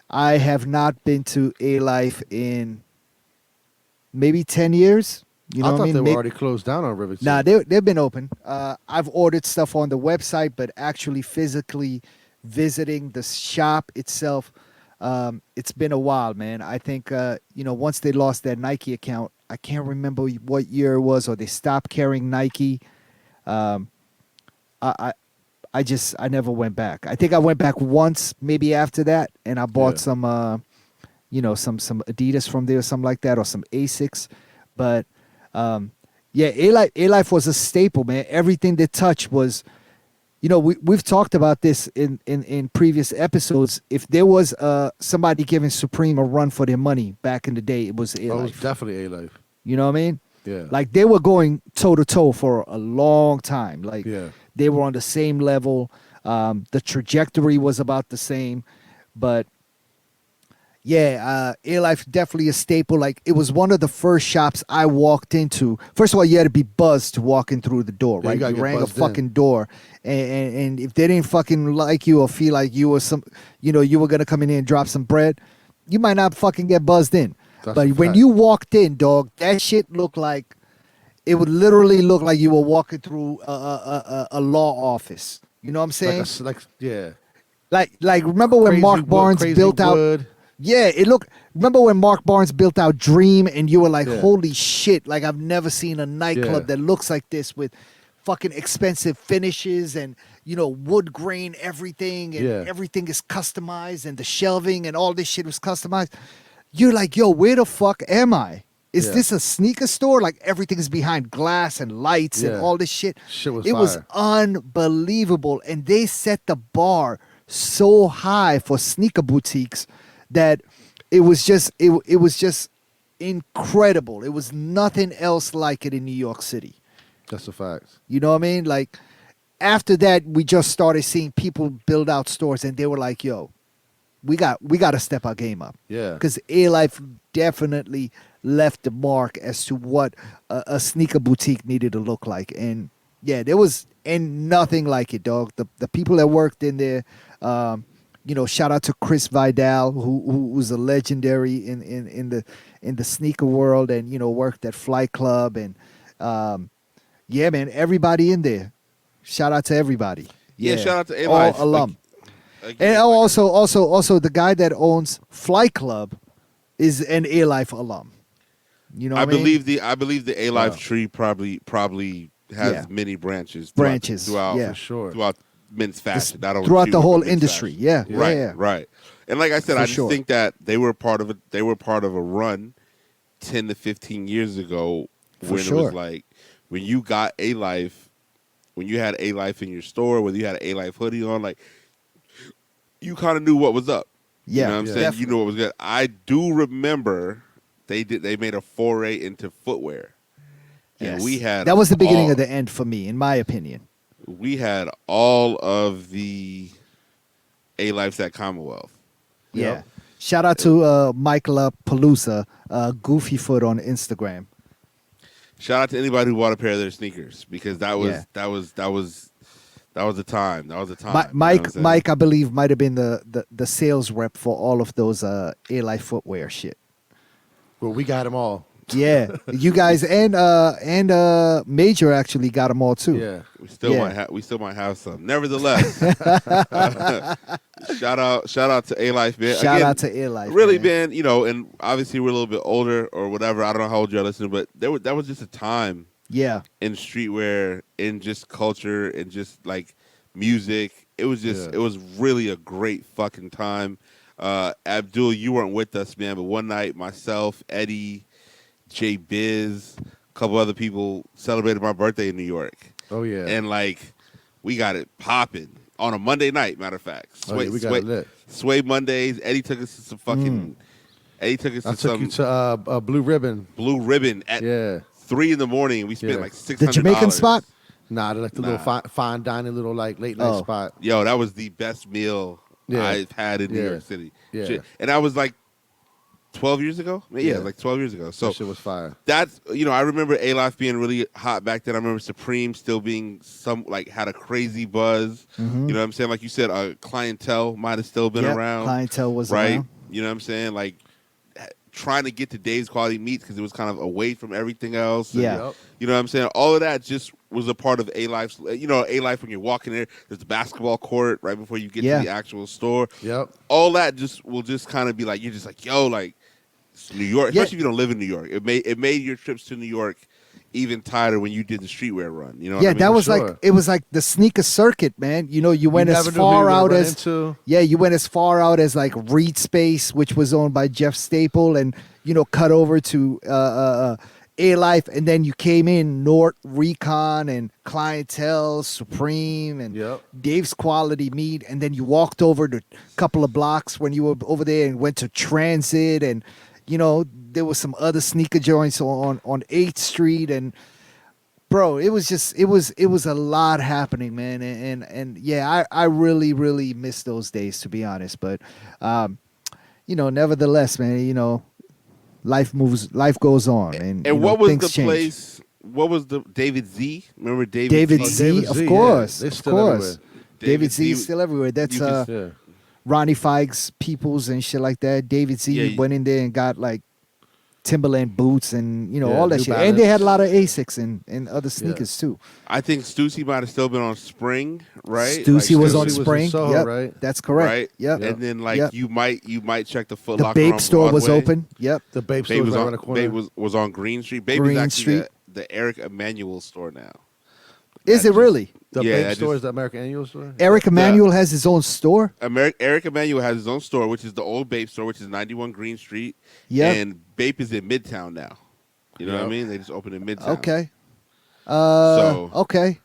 I have not been to Alife in maybe 10 years. You know I what I thought mean? they were already closed down on Rivington. Nah, they've been open. I've ordered stuff on the website, but actually physically visiting the shop itself, it's been a while, man. I think once they lost their Nike account, I can't remember what year it was, or they stopped carrying Nike. Um, I I never went back. I think I went back once, maybe after that, and I bought some some Adidas from there or something like that, or some Asics. But yeah, Alife was a staple, man. Everything they touched was, we've talked about this in previous episodes. If there was somebody giving Supreme a run for their money back in the day, it was Alife. Oh, it was definitely A-Life. You know what I mean? Yeah. Like they were going toe to toe for a long time. Like Yeah. they were on the same level. The trajectory was about the same, but yeah, Alife definitely a staple. Like it was one of the first shops I walked into. First of all, you had to be buzzed to walk in through the door, Yeah, right? you gotta You get rang a buzzed in. fucking door, and if they didn't fucking like you or feel like you were you were gonna come in here and drop some bread, you might not fucking get buzzed in. That's But a when fact. you walked in, dog, that shit looked like it would literally look like you were walking through a law office. You know what I'm saying? Yeah. Like remember when Crazy Mark wood- Barnes crazy built out? wood. Yeah, it looked. Remember when Mark Barnes built out Dream, and you were like, Yeah. "Holy shit!" Like I've never seen a nightclub Yeah. that looks like this with fucking expensive finishes and wood grain everything, and Yeah. everything is customized, and the shelving and all this shit was customized. You're like, "Yo, where the fuck am I? Is Yeah. this a sneaker store? Like everything is behind glass and lights and Yeah. all this shit." Shit was It was fire. unbelievable, and they set the bar so high for sneaker boutiques that it was just incredible. It was nothing else like it in New York City. That's a fact. You know what I mean? Like after that, we just started seeing people build out stores, and they were like, "Yo, we got to step our game up." Yeah. Because Alife definitely left the mark as to what a sneaker boutique needed to look like, and yeah, there was nothing like it, dog. The people that worked in there, shout out to Chris Vidal, who was a legendary in the sneaker world, and worked at Flight Club, and yeah, man, everybody in there. Shout out to everybody. Yeah, shout out to all Alife. alum. Again, And also the guy that owns Flight Club is an Alife alum. You know what I mean? I believe the Alife Wow. tree probably has Yeah. many branches. Yeah. For sure. Throughout men's fashion, not only throughout shoes, the but whole men's industry. fashion. Yeah, Right, yeah. right. And like I said, For I just sure. think that they were part of a run 10 to 15 years ago For when it sure. was like when you got Alife, when you had Alife in your store, whether you had an Alife hoodie on, like you kind of knew what was up. Yeah, You know what I'm saying? definitely. You knew what was good. I do remember they made a foray into footwear. And Yes. we had that was the beginning all- of the end for me, in my opinion. We had all of the A-Lifes at Commonwealth. Yeah. Yep. Shout out to Michael Palooza, Goofy Foot on Instagram. Shout out to anybody who bought a pair of their sneakers because that was Yeah. that was a time. That was a time. Mi- You know what Mike, I'm saying? Mike, I believe, might have been the sales rep for all of those Alife footwear shit. Well, we got them all. Yeah, you guys and Major actually got them all too. Yeah. We still Yeah. might have some. Nevertheless, shout out to A-Life, man. Shout Again, out to Alife. really, man. man. And obviously we're a little bit older or whatever. I don't know how old you're listening, but that was just a time Yeah, in streetwear, in just culture, and just like music. It was just, Yeah. it was really a great fucking time. Abdul, you weren't with us, man, but one night, myself, Eddie, Jay Biz, a couple other people celebrated my birthday in New York, Oh, yeah. and like we got it popping on a Monday night. Matter of fact, Oh, yeah, we got it lit. Sway Mondays. Eddie took us to some fucking. Eddie took us I to took some you to Blue Ribbon. Blue Ribbon at Yeah. 3 in the morning. We spent Yeah. like $600. the Jamaican spot. Nah, they're like the little fine dining, little like late night Oh. spot. Yo, that was the best meal Yeah. I've had in New Yeah. York City. Yeah. Shit. And that was like 12 years ago? Yeah. Like 12 years ago. So That shit was fire. that's, I remember A-Life being really hot back then. I remember Supreme still being had a crazy buzz. Mhm. You know what I'm saying? Like you said, clientele might have still been Yep, around. clientele was right? around. You know what I'm saying? Like trying to get to Dave's Quality Meats because it was kind of away from everything else. And, Yeah. Yep. you know what I'm saying? All of that just was a part of Alife's. You know, Alife when you're walking there, there's the basketball court right before you get Yeah. to the actual store. Yep. All that will just kind of be like, you're just like, yo, like New York, Yeah. especially if you don't live in New York. It made your trips to New York even tighter when you did the streetwear run. You know what I Yeah, mean? that was Sure. like, it was like the sneaker circuit, man. You know, you went as never knew who you far were gonna out run as into. yeah, you went as far out as like Reed Space, which was owned by Jeff Staple, and you know, cut over to A-Life, and then you came in North Recon and Clientele, Supreme, and Yep. Dave's Quality Meat, and then you walked over to a couple of blocks when you were over there and went to Transit, and you know, there was some other sneaker joints on 8th Street, and bro, it was just it was a lot happening, man, and yeah, I really miss those days, to be honest, but you know, nevertheless, man, you know, life goes on, and you And know, what was things the change. place? What was the David Z? Remember David Z? Z, David of Z, yeah. course, They're of still course. everywhere. David Z is still everywhere. That's you can- Yeah. Ronnie Fikes Peoples and shit like that. David Z Yeah, went in there and got like Timberland boots and you know, Yeah, all that New shit. And they had Balance. a lot of Asics and other sneakers too. I think Stussy might have still been on Spring, right? Stussy Like, was Stussy on was in Spring. Soho, Yep, right? that's correct. Right. Yep. And then like Yep. you might check the Foot The Locker Babe on store was Broadway. open. Yep. The Babe Babe store was right on around the corner. Babe was on Green Street. Babe Green is actually Street. the Eric Emanuel store now. Is That it just- really? The Yeah, Babe I store just- is the American Annual store. Eric Emanuel has his own store. Eric Emanuel has his own store, which is the old Bape store, which is 91 Green Street. Yep. And Bape is in Midtown now. You know what I Yep. mean? They just opened in Midtown. Okay. So- Okay.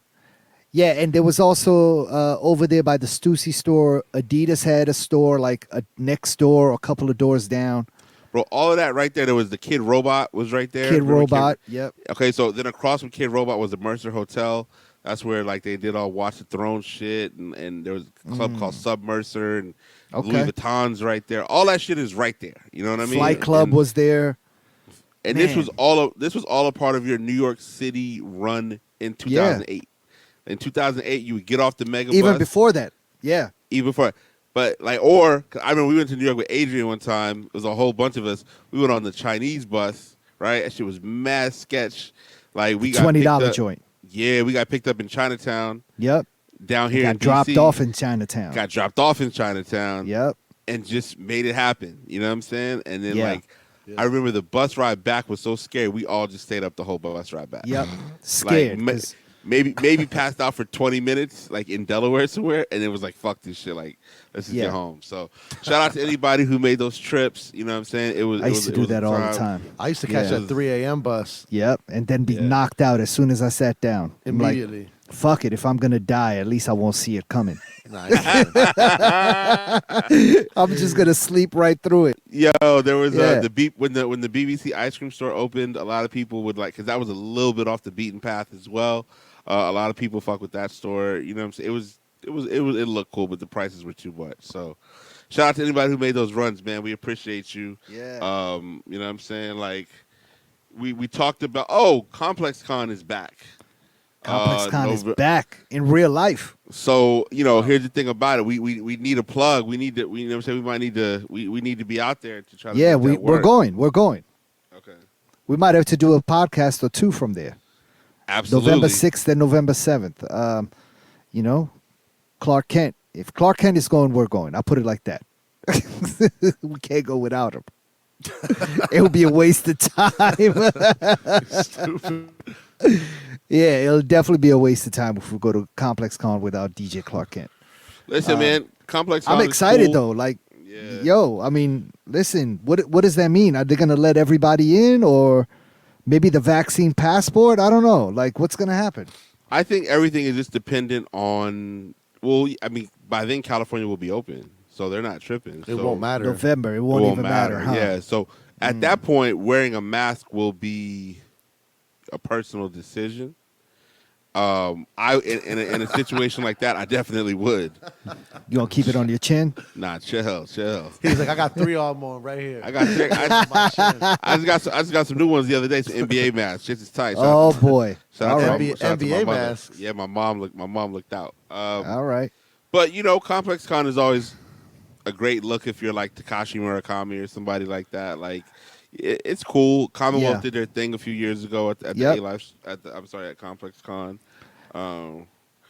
Yeah, and there was also over there by the Stussy store, Adidas had a store like next door, a couple of doors down. Bro, all of that right there. There was the Kid Robot was right there. Kid Remember Robot. Yep. Okay, so then across from Kid Robot was the Mercer Hotel. That's where like they did all Watch the Throne shit, and there was a club called Submercer, and Okay. Louis Vuitton's right there. All that shit is right there. You know what I mean? Flight Club and, was there. and Man. this was all a part of your New York City run in 2008. In 2008, you would get off the mega Even bus. before that. Yeah. Even before. But like, or 'cause I remember we went to New York with Adrian one time. It was a whole bunch of us. We went on the Chinese bus, right? That shit was mad sketch. Like we got $20 picked up- joint. Yeah, we got picked up in Chinatown Yep. down here. Got in dropped DC. off in Chinatown. Got dropped off in Chinatown. Yep. And just made it happen. You know what I'm saying? And then Yeah. like, I remember the bus ride back was so scary. We all just stayed up the whole bus ride back. Yep. Like, Scared. 'cause- maybe passed out for 20 minutes, like in Delaware somewhere, and it was like, fuck this shit, like let's just Yeah. get home. So shout out to anybody who made those trips. You know what I'm saying? It was. I used to do that all the time. I used to catch Yeah. that 3 a.m. bus Yep. And then be Yeah. knocked out as soon as I sat down. I'm like, immediately. fuck it. If I'm going to die, at least I won't see it coming. Nice. I'm just going to sleep right through it. Yo, there was Yeah. when the BBC ice cream store opened, a lot of people would like because that was a little bit off the beaten path as well. A lot of people fuck with that store. You know what I'm saying? It looked cool, but the prices were too much. So shout out to anybody who made those runs, man. We appreciate you. Yeah. You know what I'm saying? Like we talked about Complexcon is back. Complexcon is Nov- back in real life. So, you know, here's the thing about it. We need a plug. We need to you know what I'm saying? We might need to we need to be out there to try to Yeah, make that we're work. going. We're going. Okay. We might have to do a podcast or two from there. Absolutely. November 6th and November 7th. You know, Clark Kent. If Clark Kent is going, we're going. I'll put it like that. We can't go without him. It would be a waste of time. Yeah, it'll definitely be a waste of time if we go to Complexcon without DJ Clark Kent. Listen, man, Complex. I'm Con is excited cool. though. Like, Yeah. yo, I mean, listen, what does that mean? Are they gonna let everybody in, or maybe the vaccine passport? I don't know. Like, what's gonna happen? I think everything is just dependent on. Well, I mean, by then California will be open, so they're not tripping. It so won't matter. November. It won't even matter. Huh? Yeah. So at that point, wearing a mask will be a personal decision. In a situation like that, I definitely would. You gonna keep it on your chin? Nah, chill. He's like, I got 3 of them on right here. I got. I just got some new ones the other day. Some NBA masks. Shit is tight. Shout Oh out to- boy. shout out All to right. my- shout out to my NBA mother. masks. Yeah, my mom looked out. All right. But you know, Complexcon is always a great look if you're like Takashi Murakami or somebody like that. Like, It's cool. Commonwealth Yeah. did their thing a few years ago at Yep. the Alife, at Complexcon. Um,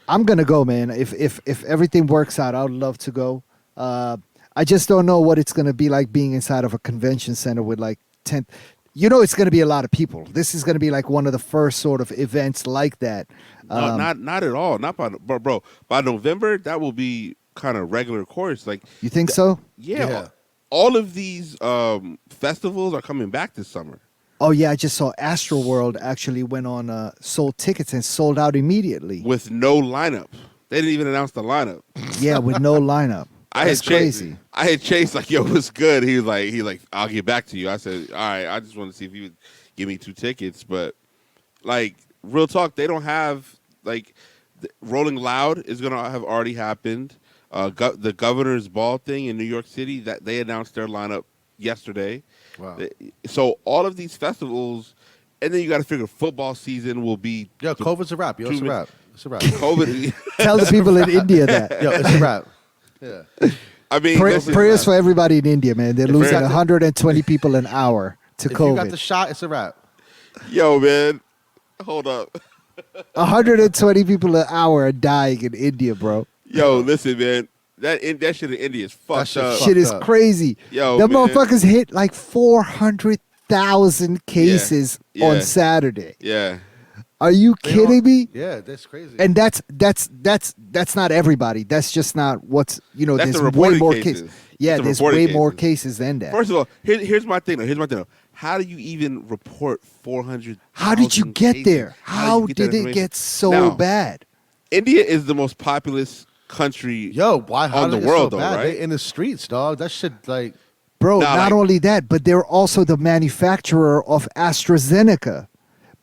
I'm gonna go, man. If everything works out, I would love to go. I just don't know what it's gonna be like being inside of a convention center with like 10. You know, it's gonna be a lot of people. This is gonna be like one of the first sort of events like that. no, not at all. Not by bro. By November, that will be kind of regular course. Like, You think so? yeah, Yeah. all of these festivals are coming back this summer. Oh yeah, I just saw Astroworld actually went on sold tickets and sold out immediately. With no lineup. They didn't even announce the lineup. Yeah, with no lineup. That's crazy. I had Chase like, yo, what's good? He was like, I'll get back to you. I said, all right, I just want to see if you would give me 2 tickets. But like, real talk, they don't have like Rolling Loud is gonna have already happened. The governor's ball thing in New York City, that they announced their lineup yesterday. Wow. So all of these festivals, and then you got to figure football season will be. Yo, COVID's a wrap. Yo, it's a 2 wrap. It's a wrap. COVID. Tell the people in India that. Yo, it's a wrap. Yeah. I mean, listen, Prayers for everybody in India, man. They're losing you're- 120 people an hour to If you got the COVID. shot, it's a wrap. yo, man, hold up. 120 people an hour are dying in India, bro. Yo, listen, man. That shit in India is fucked shit up. fucked Shit is up. crazy. Yo, the man. motherfuckers hit like 400,000 cases Yeah. on Saturday. Yeah. Are you They kidding don't- me? Yeah, that's crazy. And that's not everybody. That's just not what's That's there's the way reported more cases. cases. Yeah, That's the there's reported way more cases. cases than that. First of all, here's my thing. Though. How do you even report 400? How did you get there? How that did it information? get so Now, bad? India is the most populous country. Yo, why? How on did the it get world, so though, bad? right? They in the streets, dog. That shit, like, Bro, Nah, not like- only that, but they're also the manufacturer of AstraZeneca.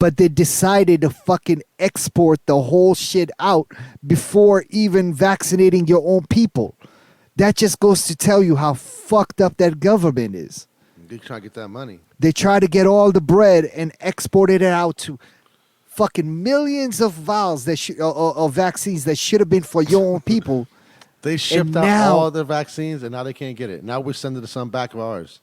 But they decided to fucking export the whole shit out before even vaccinating your own people. That just goes to tell you how fucked up that government is. they trying to get that money. They try to get all the bread and exported it out to fucking millions of vials that of vaccines that should have been for your own people. They shipped out now- all the vaccines, and now they can't get it. Now we're sending some back of ours.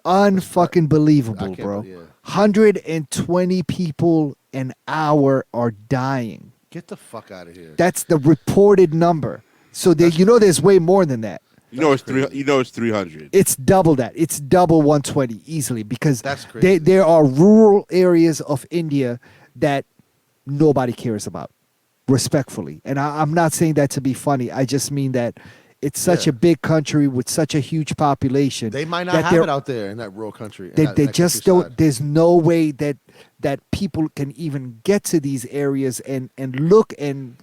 Unfucking I believable, can't bro. believe- yeah. 120 people an hour are dying. Get the fuck out of here. That's the reported number. So there's way more than that. You know it's That's three. You know it's 300. It's double that. It's double 120 easily because That's crazy. there are rural areas of India that nobody cares about, respectfully. And I'm not saying that to be funny. I just mean that it's such Yeah. a big country with such a huge population. They might not that have they're- it out there in that rural country. in They, that- they that just countryside. don't. There's no way that people can even get to these areas and look and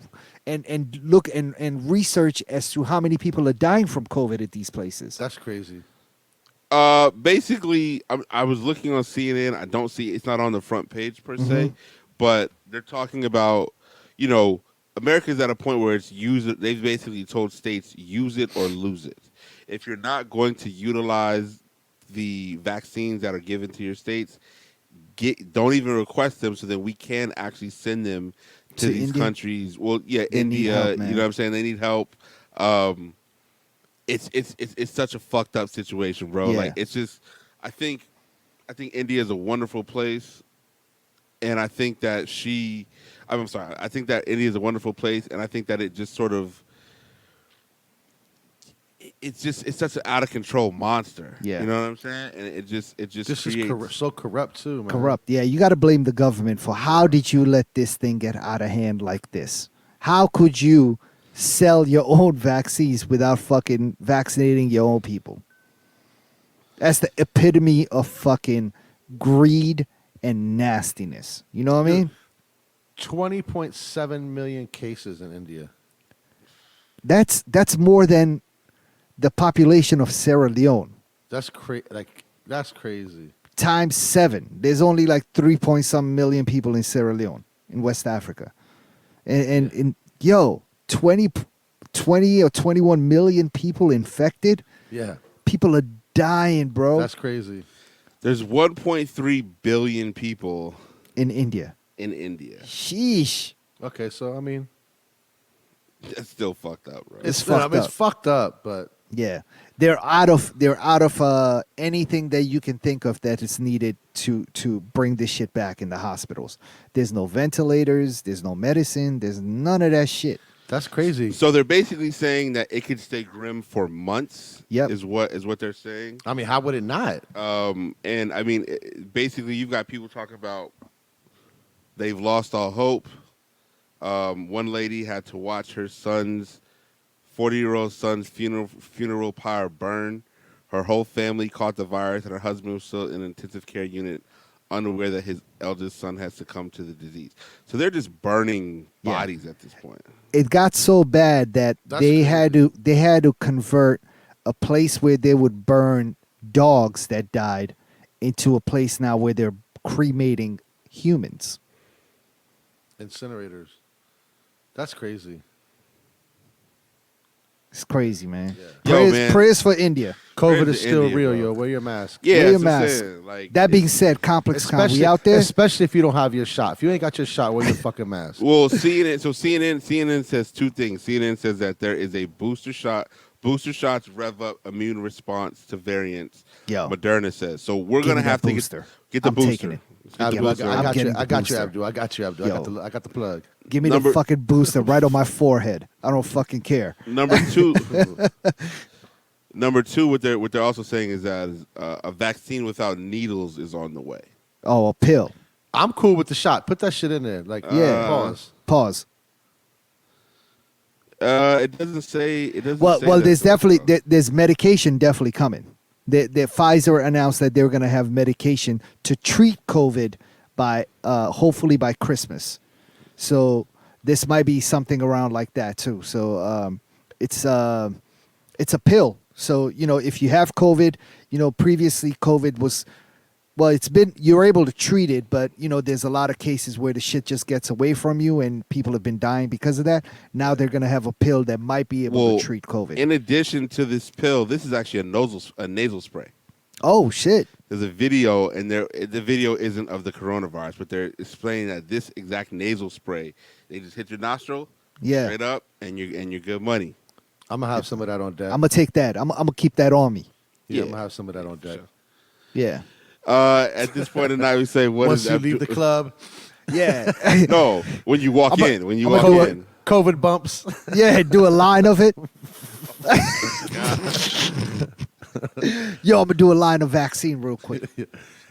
look and research as to how many people are dying from COVID at these places. That's crazy. Basically, I was looking on CNN. I don't see it's not on the front page per Mm-hmm. se, but they're talking about, America's at a point where it's use it. They've basically told states use it or lose it. If you're not going to utilize the vaccines that are given to your states, don't even request them so that we can actually send them to these India? countries. Well, yeah, They need India. help, man. You know what I'm saying? They need help. It's such a fucked up situation, bro. Yeah. Like it's just, I think India is a wonderful place, and I think that I'm sorry. I think that India is a wonderful place, and I think that it just sort of, it's such an out of control monster. Yeah. You know what I'm saying? And it just This creates, is so corrupt too, man. Corrupt. Yeah, you got to blame the government for how did you let this thing get out of hand like this? How could you sell your own vaccines without fucking vaccinating your own people? That's the epitome of fucking greed and nastiness. You know what I mean? 20.7 million cases in India. That's more than the population of Sierra Leone That's that's crazy. times 7. There's only like 3 point some million people in Sierra Leone in West Africa, and 20 or 21 million people infected. Yeah, People are dying, bro, that's crazy. there's 1.3 billion people in India. in India. Sheesh. Okay, so I mean, That's still fucked up, bro. It's no, fucked it's up. fucked up, but Yeah, they're out of anything that you can think of that is needed to bring this shit back in the hospitals. There's no ventilators. There's no medicine. There's none of that shit. That's crazy. So they're basically saying that it could stay grim for months. Yep. Is what they're saying. I mean, how would it not? And I mean, basically, you've got people talking about they've lost all hope. One lady had to watch her 40-year-old son's funeral pyre burn. Her whole family caught the virus, and her husband was still in an intensive care unit, unaware that his eldest son had succumbed to the disease. So they're just burning bodies at this point. It got so bad that they had to convert a place where they would burn dogs that died into a place now where they're cremating humans. Incinerators. That's crazy. It's crazy, man. Yeah. Yo, man. Prayers for India. COVID Prayers is to still India, real, bro. yo. Wear your mask. Yeah, Wear your that's what I'm mask. saying. Like, That being said, Complexcon, we out there. Especially if you don't have your shot. If you ain't got your shot, wear your fucking mask. well, CNN says two things. CNN says that there is a booster shot. Booster shots rev up immune response to variants. Yo. Moderna says. So we're Give gonna me have that to booster. get the I'm booster. taking it. Let's get the booster. I'm getting the I got you, booster. Abdul. I got you, Abdul. Yo. I got the plug. Give me Number- the fucking booster right on my forehead. I don't fucking care. Number two. Number two, what they're also saying is that a vaccine without needles is on the way. Oh, a pill. I'm cool with the shot. Put that shit in there. Like, Yeah. pause. It doesn't say. It doesn't. Well, say well, that, there's though. definitely there's medication definitely coming. The Pfizer announced that they were going to have medication to treat COVID by hopefully by Christmas. So this might be something around like that too. So it's a pill. So if you have COVID, previously COVID was. Well, you're able to treat it, but there's a lot of cases where the shit just gets away from you, and people have been dying because of that. Now they're gonna have a pill that might be able to treat COVID. In addition to this pill, this is actually a nasal spray. Oh shit! There's a video, and the video isn't of the coronavirus, but they're explaining that this exact nasal spray, they just hit your nostril, Yeah, straight up, and you're good money. I'm gonna have some of that on deck. I'm gonna take that. I'm gonna keep that on me. I'm gonna have some of that on deck. Sure. Yeah, At this point in the night, we say, "What Once is you that leave the club, yeah, No, when you walk in. When you walk in. COVID bumps. yeah. Do a line of it. Yo, I'm gonna do a line of vaccine real quick.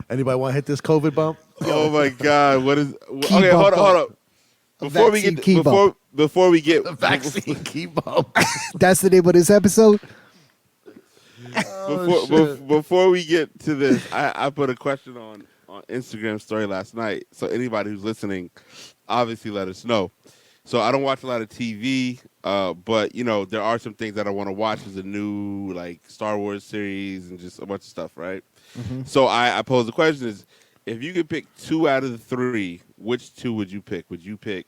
Anybody want to hit this COVID bump? Oh my God! What is? Okay, bump hold up. on. Before we vaccine get key bump. before we get Vaccine key bump. That's the name of this episode. before we get to this, I put a question on Instagram story last night. So anybody who's listening, obviously let us know. So I don't watch a lot of TV, but there are some things that I want to watch. There's a new Star Wars series and just a bunch of stuff, right? Mm-hmm. So I pose the question is, if you could pick 2 out of the 3, which 2 would you pick? Would you pick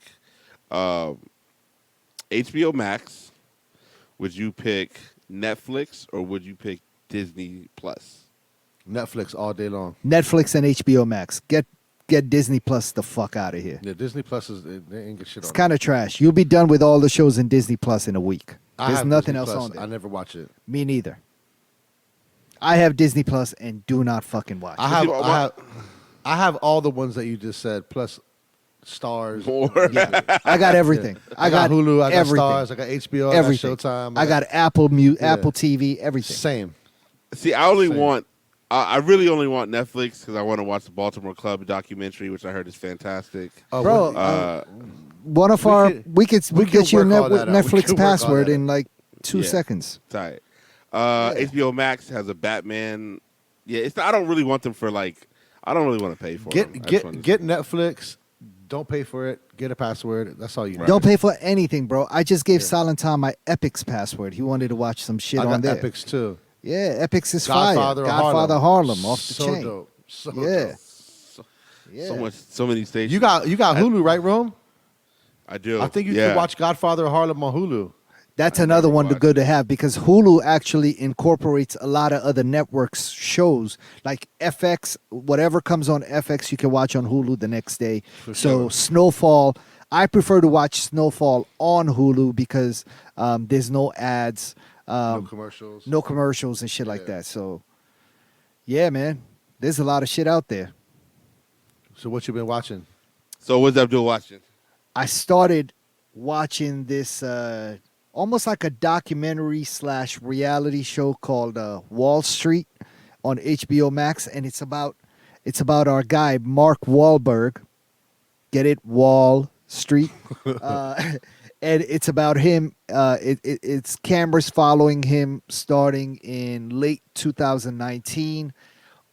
HBO Max? Would you pick Netflix, or would you pick Disney Plus? Netflix all day long. Netflix and HBO Max. Get Disney Plus the fuck out of here. Yeah, Disney Plus they ain't get shit It's on. kind of trash. You'll be done with all the shows in Disney Plus in a week. I There's have nothing Disney else Plus. on there. I never watch it. Me neither. I have Disney Plus and do not fucking watch. I have all the ones that you just said, plus Stars. More. I got everything. I got Hulu. I got everything. Stars. I got HBO. Everything. I got Showtime. I got Apple TV. Everything. Same. See, I only Same. want. I really only want Netflix because I want to watch the Baltimore Club documentary, which I heard is fantastic. Oh, Bro, one of we can get you a work all that out. We Netflix can work all password that in like 2 Yeah. seconds. Tight. HBO Max has a Batman. Yeah, I don't really want them for I don't really want to pay for them. get Netflix. Don't pay for it. Get a password. That's all you need. Don't pay for anything, bro. I just gave Salentan my Epix password. He wanted to watch some shit I on got there. Epix too. Yeah, Epix is Godfather fire. of Godfather Harlem off the so chain. Dope. So Yeah. dope. Yeah. So many stations. You got Hulu, right, Rome? I do. I think you yeah. can watch Godfather of Harlem on Hulu. That's I another never one watched good to have because Hulu actually incorporates a lot of other networks shows like FX. Whatever comes on FX, you can watch on Hulu the next day. For So sure. Snowfall, I prefer to watch Snowfall on Hulu because there's no ads. No commercials. No commercials and shit like Yeah. that. So, yeah, man, there's a lot of shit out there. So what you been watching? So what's Abdul watching? I started watching this almost like a documentary / reality show called Wall Street on HBO Max, and it's about our guy Mark Wahlberg. Get it, Wall Street, and it's about him. It's cameras following him starting in late 2019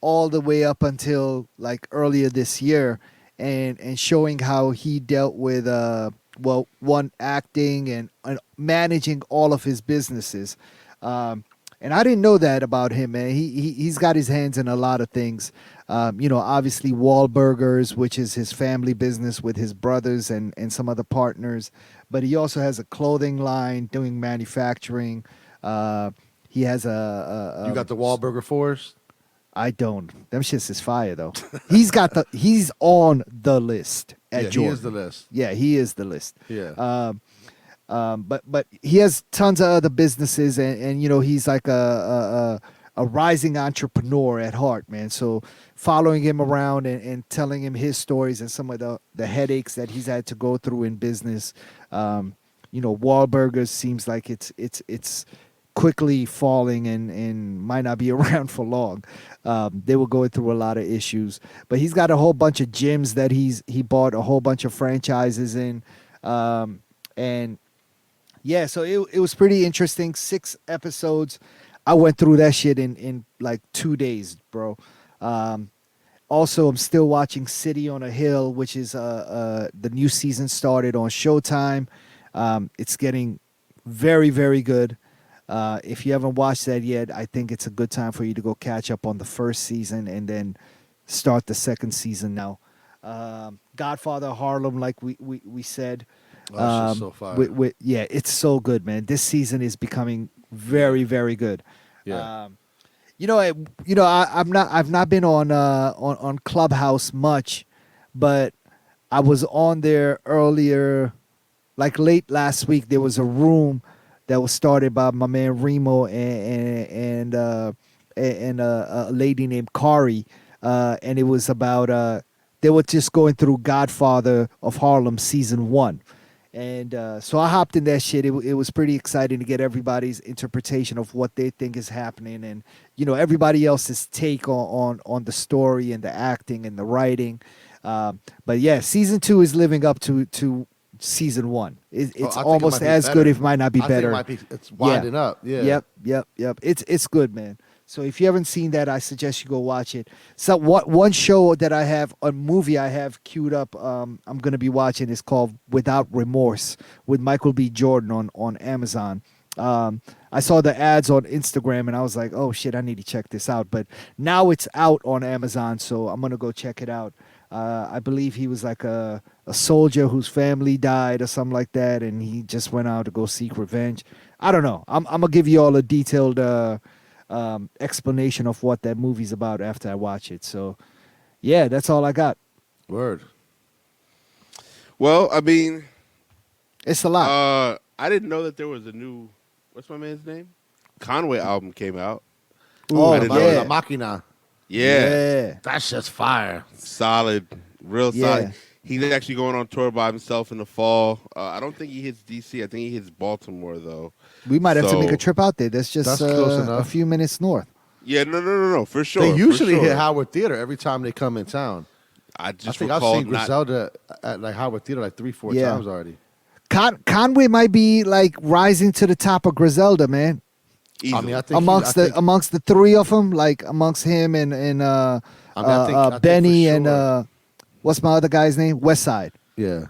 all the way up until like earlier this year, and showing how he dealt with one, acting and managing all of his businesses. And I didn't know that about him, man. He's got his hands in a lot of things. Obviously Wahlburgers, which is his family business with his brothers and some other partners, but he also has a clothing line doing manufacturing. He has You got the Wahlburger Force? I don't. Them shits is fire though. He's on the list at Yeah, Jordan. he is the list. Yeah, he is the list. Yeah. But he has tons of other businesses, and he's like a rising entrepreneur at heart, man. So following him around and telling him his stories and some of the headaches that he's had to go through in business. Wahlburgers seems like it's quickly falling and might not be around for long. They were going through a lot of issues, but he's got a whole bunch of gyms that he bought a whole bunch of franchises in, and yeah, so it was pretty interesting. 6 episodes. I went through that shit in like 2 days, bro. Also, I'm still watching City on a Hill, which is the new season started on Showtime. It's getting very, very good. If you haven't watched that yet, I think it's a good time for you to go catch up on the first season and then start the second season now. Godfather Harlem, like we said. Oh, that shit's so fire. Yeah, it's so good, man. This season is becoming very, very good. Yeah. I've not been on Clubhouse much, but I was on there earlier, like late last week. There was a room that was started by my man Remo and a lady named Kari, and it was about they were just going through Godfather of Harlem season 1. And so I hopped in that shit. It was pretty exciting to get everybody's interpretation of what they think is happening, and everybody else's take on the story and the acting and the writing. But yeah, season 2 is living up to season 1. It's I think it almost might be as better. good, if it might not be better. It's winding up. Yeah. Yep. It's good, man. So if you haven't seen that, I suggest you go watch it. So one show that I have, a movie I have queued up, I'm gonna be watching is called Without Remorse with Michael B. Jordan on Amazon. I saw the ads on Instagram and I was like, oh shit, I need to check this out. But now it's out on Amazon, so I'm gonna go check it out. I believe he was like a soldier whose family died or something like that, and he just went out to go seek revenge. I don't know. I'm gonna give you all a detailed explanation of what that movie's about after I watch it. So, yeah, that's all I got. Word. Well, I mean, It's a lot. I didn't know that there was a new, what's my man's name? Conway album came out. Oh, I didn't know yeah. that. Machina. Yeah. That's just fire. Solid. Real Yeah. solid. He's actually going on tour by himself in the fall. I don't think he hits D.C. I think he hits Baltimore, though. We might have to so- make a trip out there. That's just That's close a enough. few minutes north. Yeah, no, for sure. They for usually sure. hit Howard Theater every time they come in town. I I just think I've recalled seen not. Griselda at like Howard Theater like 3-4 Yeah. times already. Conway might be like rising to the top of Griselda, man. Easily. I mean, I think Amongst the three of them, like amongst him and I think Benny for and sure. what's my other guy's name? Westside. Yeah.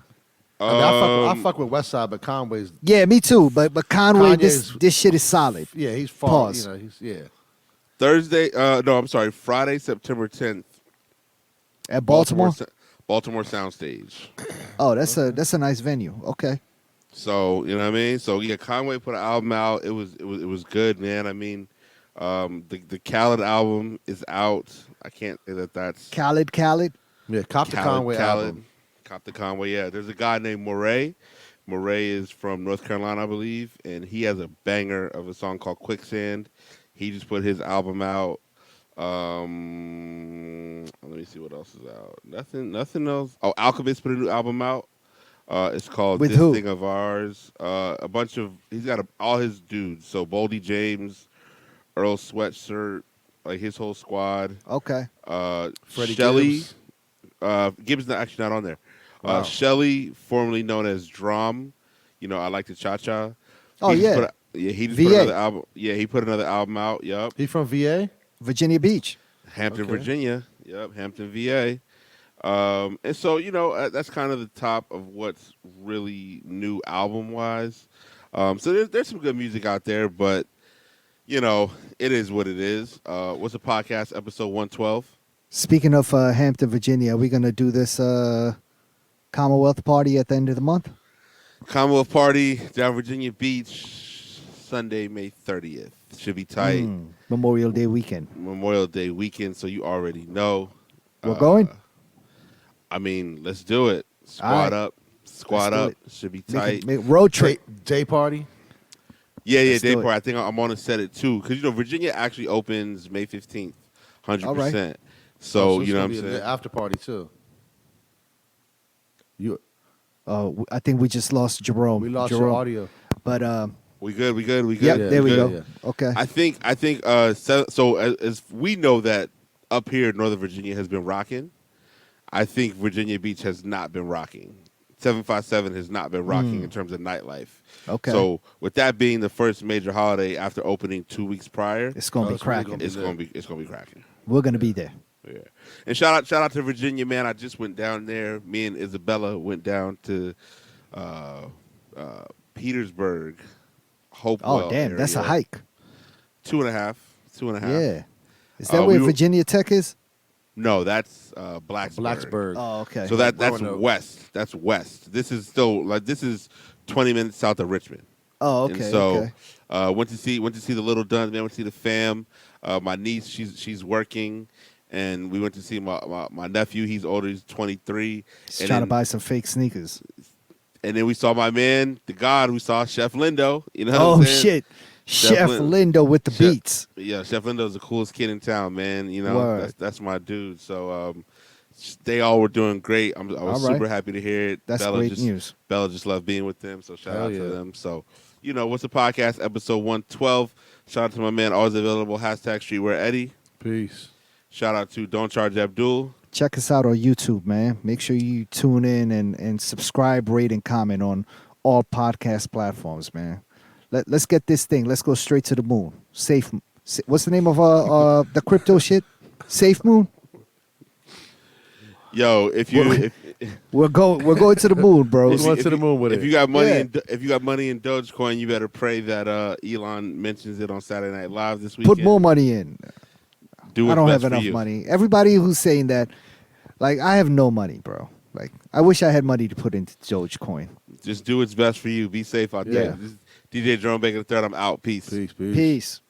I mean, I fuck with Westside, but Conway's Yeah, me too. But Conway, Kanye's- this shit is solid. yeah, he's far. Pause. You know, he's Thursday. No, I'm sorry. Friday, September 10th. At Baltimore. Baltimore Soundstage. Oh, that's a nice venue. Okay. So you know what I mean. So yeah, Conway put an album out. It was good, man. I mean, the Khaled album is out. I can't say that's Khaled. yeah. Cop the Conway album. Cop the Conway. Yeah, there's a guy named Moray, Murray is from North Carolina, I believe, and he has a banger of a song called Quicksand. He just put his album out. Let me see what else is out. Nothing else. Oh, Alchemist put a new album out. It's called With This who? Thing of Ours. A bunch of he's got all his dudes. So Boldy James, Earl Sweatshirt, like his whole squad. Okay. Freddie Shelly, Gibbs. Gibbs actually not on there. Wow. Shelly, formerly known as Drum. I like the Cha Cha. Oh, He just yeah. put he just VA. put another album. Yeah, he put another album out. Yup. He from VA? Virginia Beach. Hampton, Okay. Virginia. Yep, Hampton, VA. And so, that's kind of the top of what's really new album wise. So there's some good music out there, but it is what it is. What's the podcast episode 112? Speaking of Hampton, Virginia, are we going to do this Commonwealth party at the end of the month? Commonwealth Party down Virginia Beach, Sunday, May 30th. Should be tight. Memorial Day weekend. Memorial Day weekend, so you already know. We're going? I mean, let's do it. All right. Squad Let's do up. it. Should be tight. Make road trip. Day party? Yeah, Let's day do it. party. I think I'm on to set it too, because Virginia actually opens May 15th, 100%. All right. So it's you know gonna what I'm be saying. The after party too. I think we just lost Jerome. We lost Jerome. your audio. But We good. yep, Yeah, there we good. go. Yeah. Okay. I think. So as we know that up here, Northern Virginia has been rocking. I think Virginia Beach has not been rocking. 757 has not been rocking in terms of nightlife. Okay. So with that being the first major holiday after opening 2 weeks prior, It's going to be it's really cracking. gonna it's gonna be cracking. We're going to be there. Yeah. And shout out to Virginia, man. I just went down there. Me and Isabella went down to Petersburg, Hopewell. Oh, damn. That's a area. hike. 2.5. Yeah. Is that we where were- Virginia Tech is? No, that's Blacksburg. Blacksburg. Oh, okay. So that's Roanoke. west. That's west. This is still this is 20 minutes south of Richmond. Oh, And okay. so okay. went to see the little Duns, man. Went to see the fam. My niece, she's working, and we went to see my nephew. He's older. He's 23. He's and trying to then- buy some fake sneakers. And then we saw my man, the God. We saw Chef Lindo. You know what Oh, I'm saying? shit. Chef Lindo with the Chef- beats. Yeah, Chef Lindo's the coolest kid in town, man. Word. That's my dude. So they all were doing great. I was All right. super happy to hear it. That's great news. Bella just loved being with them. So shout Hell out yeah. to them. So what's the podcast episode 112? Shout out to my man, always available #Streetwear Eddie. Peace. Shout out to Don't Charge Abdul. Check us out on YouTube, man. Make sure you tune in and subscribe, rate, and comment on all podcast platforms, man. Let's get this thing. Let's go straight to the moon. Safe. What's the name of the crypto shit? Safe Moon. Yo, We're going to the moon, bro. We're going to the moon with if it. you got money Yeah. if you got money in Dogecoin, you better pray that Elon mentions it on Saturday Night Live this weekend. Put more money in. Do what's I don't best have for enough you. money. Everybody who's saying that, like, I have no money, bro. Like, I wish I had money to put into Dogecoin. Just do what's best for you. Be safe out Yeah. there. This is DJ Jerome Baker III. I'm out. Peace. Peace. Peace.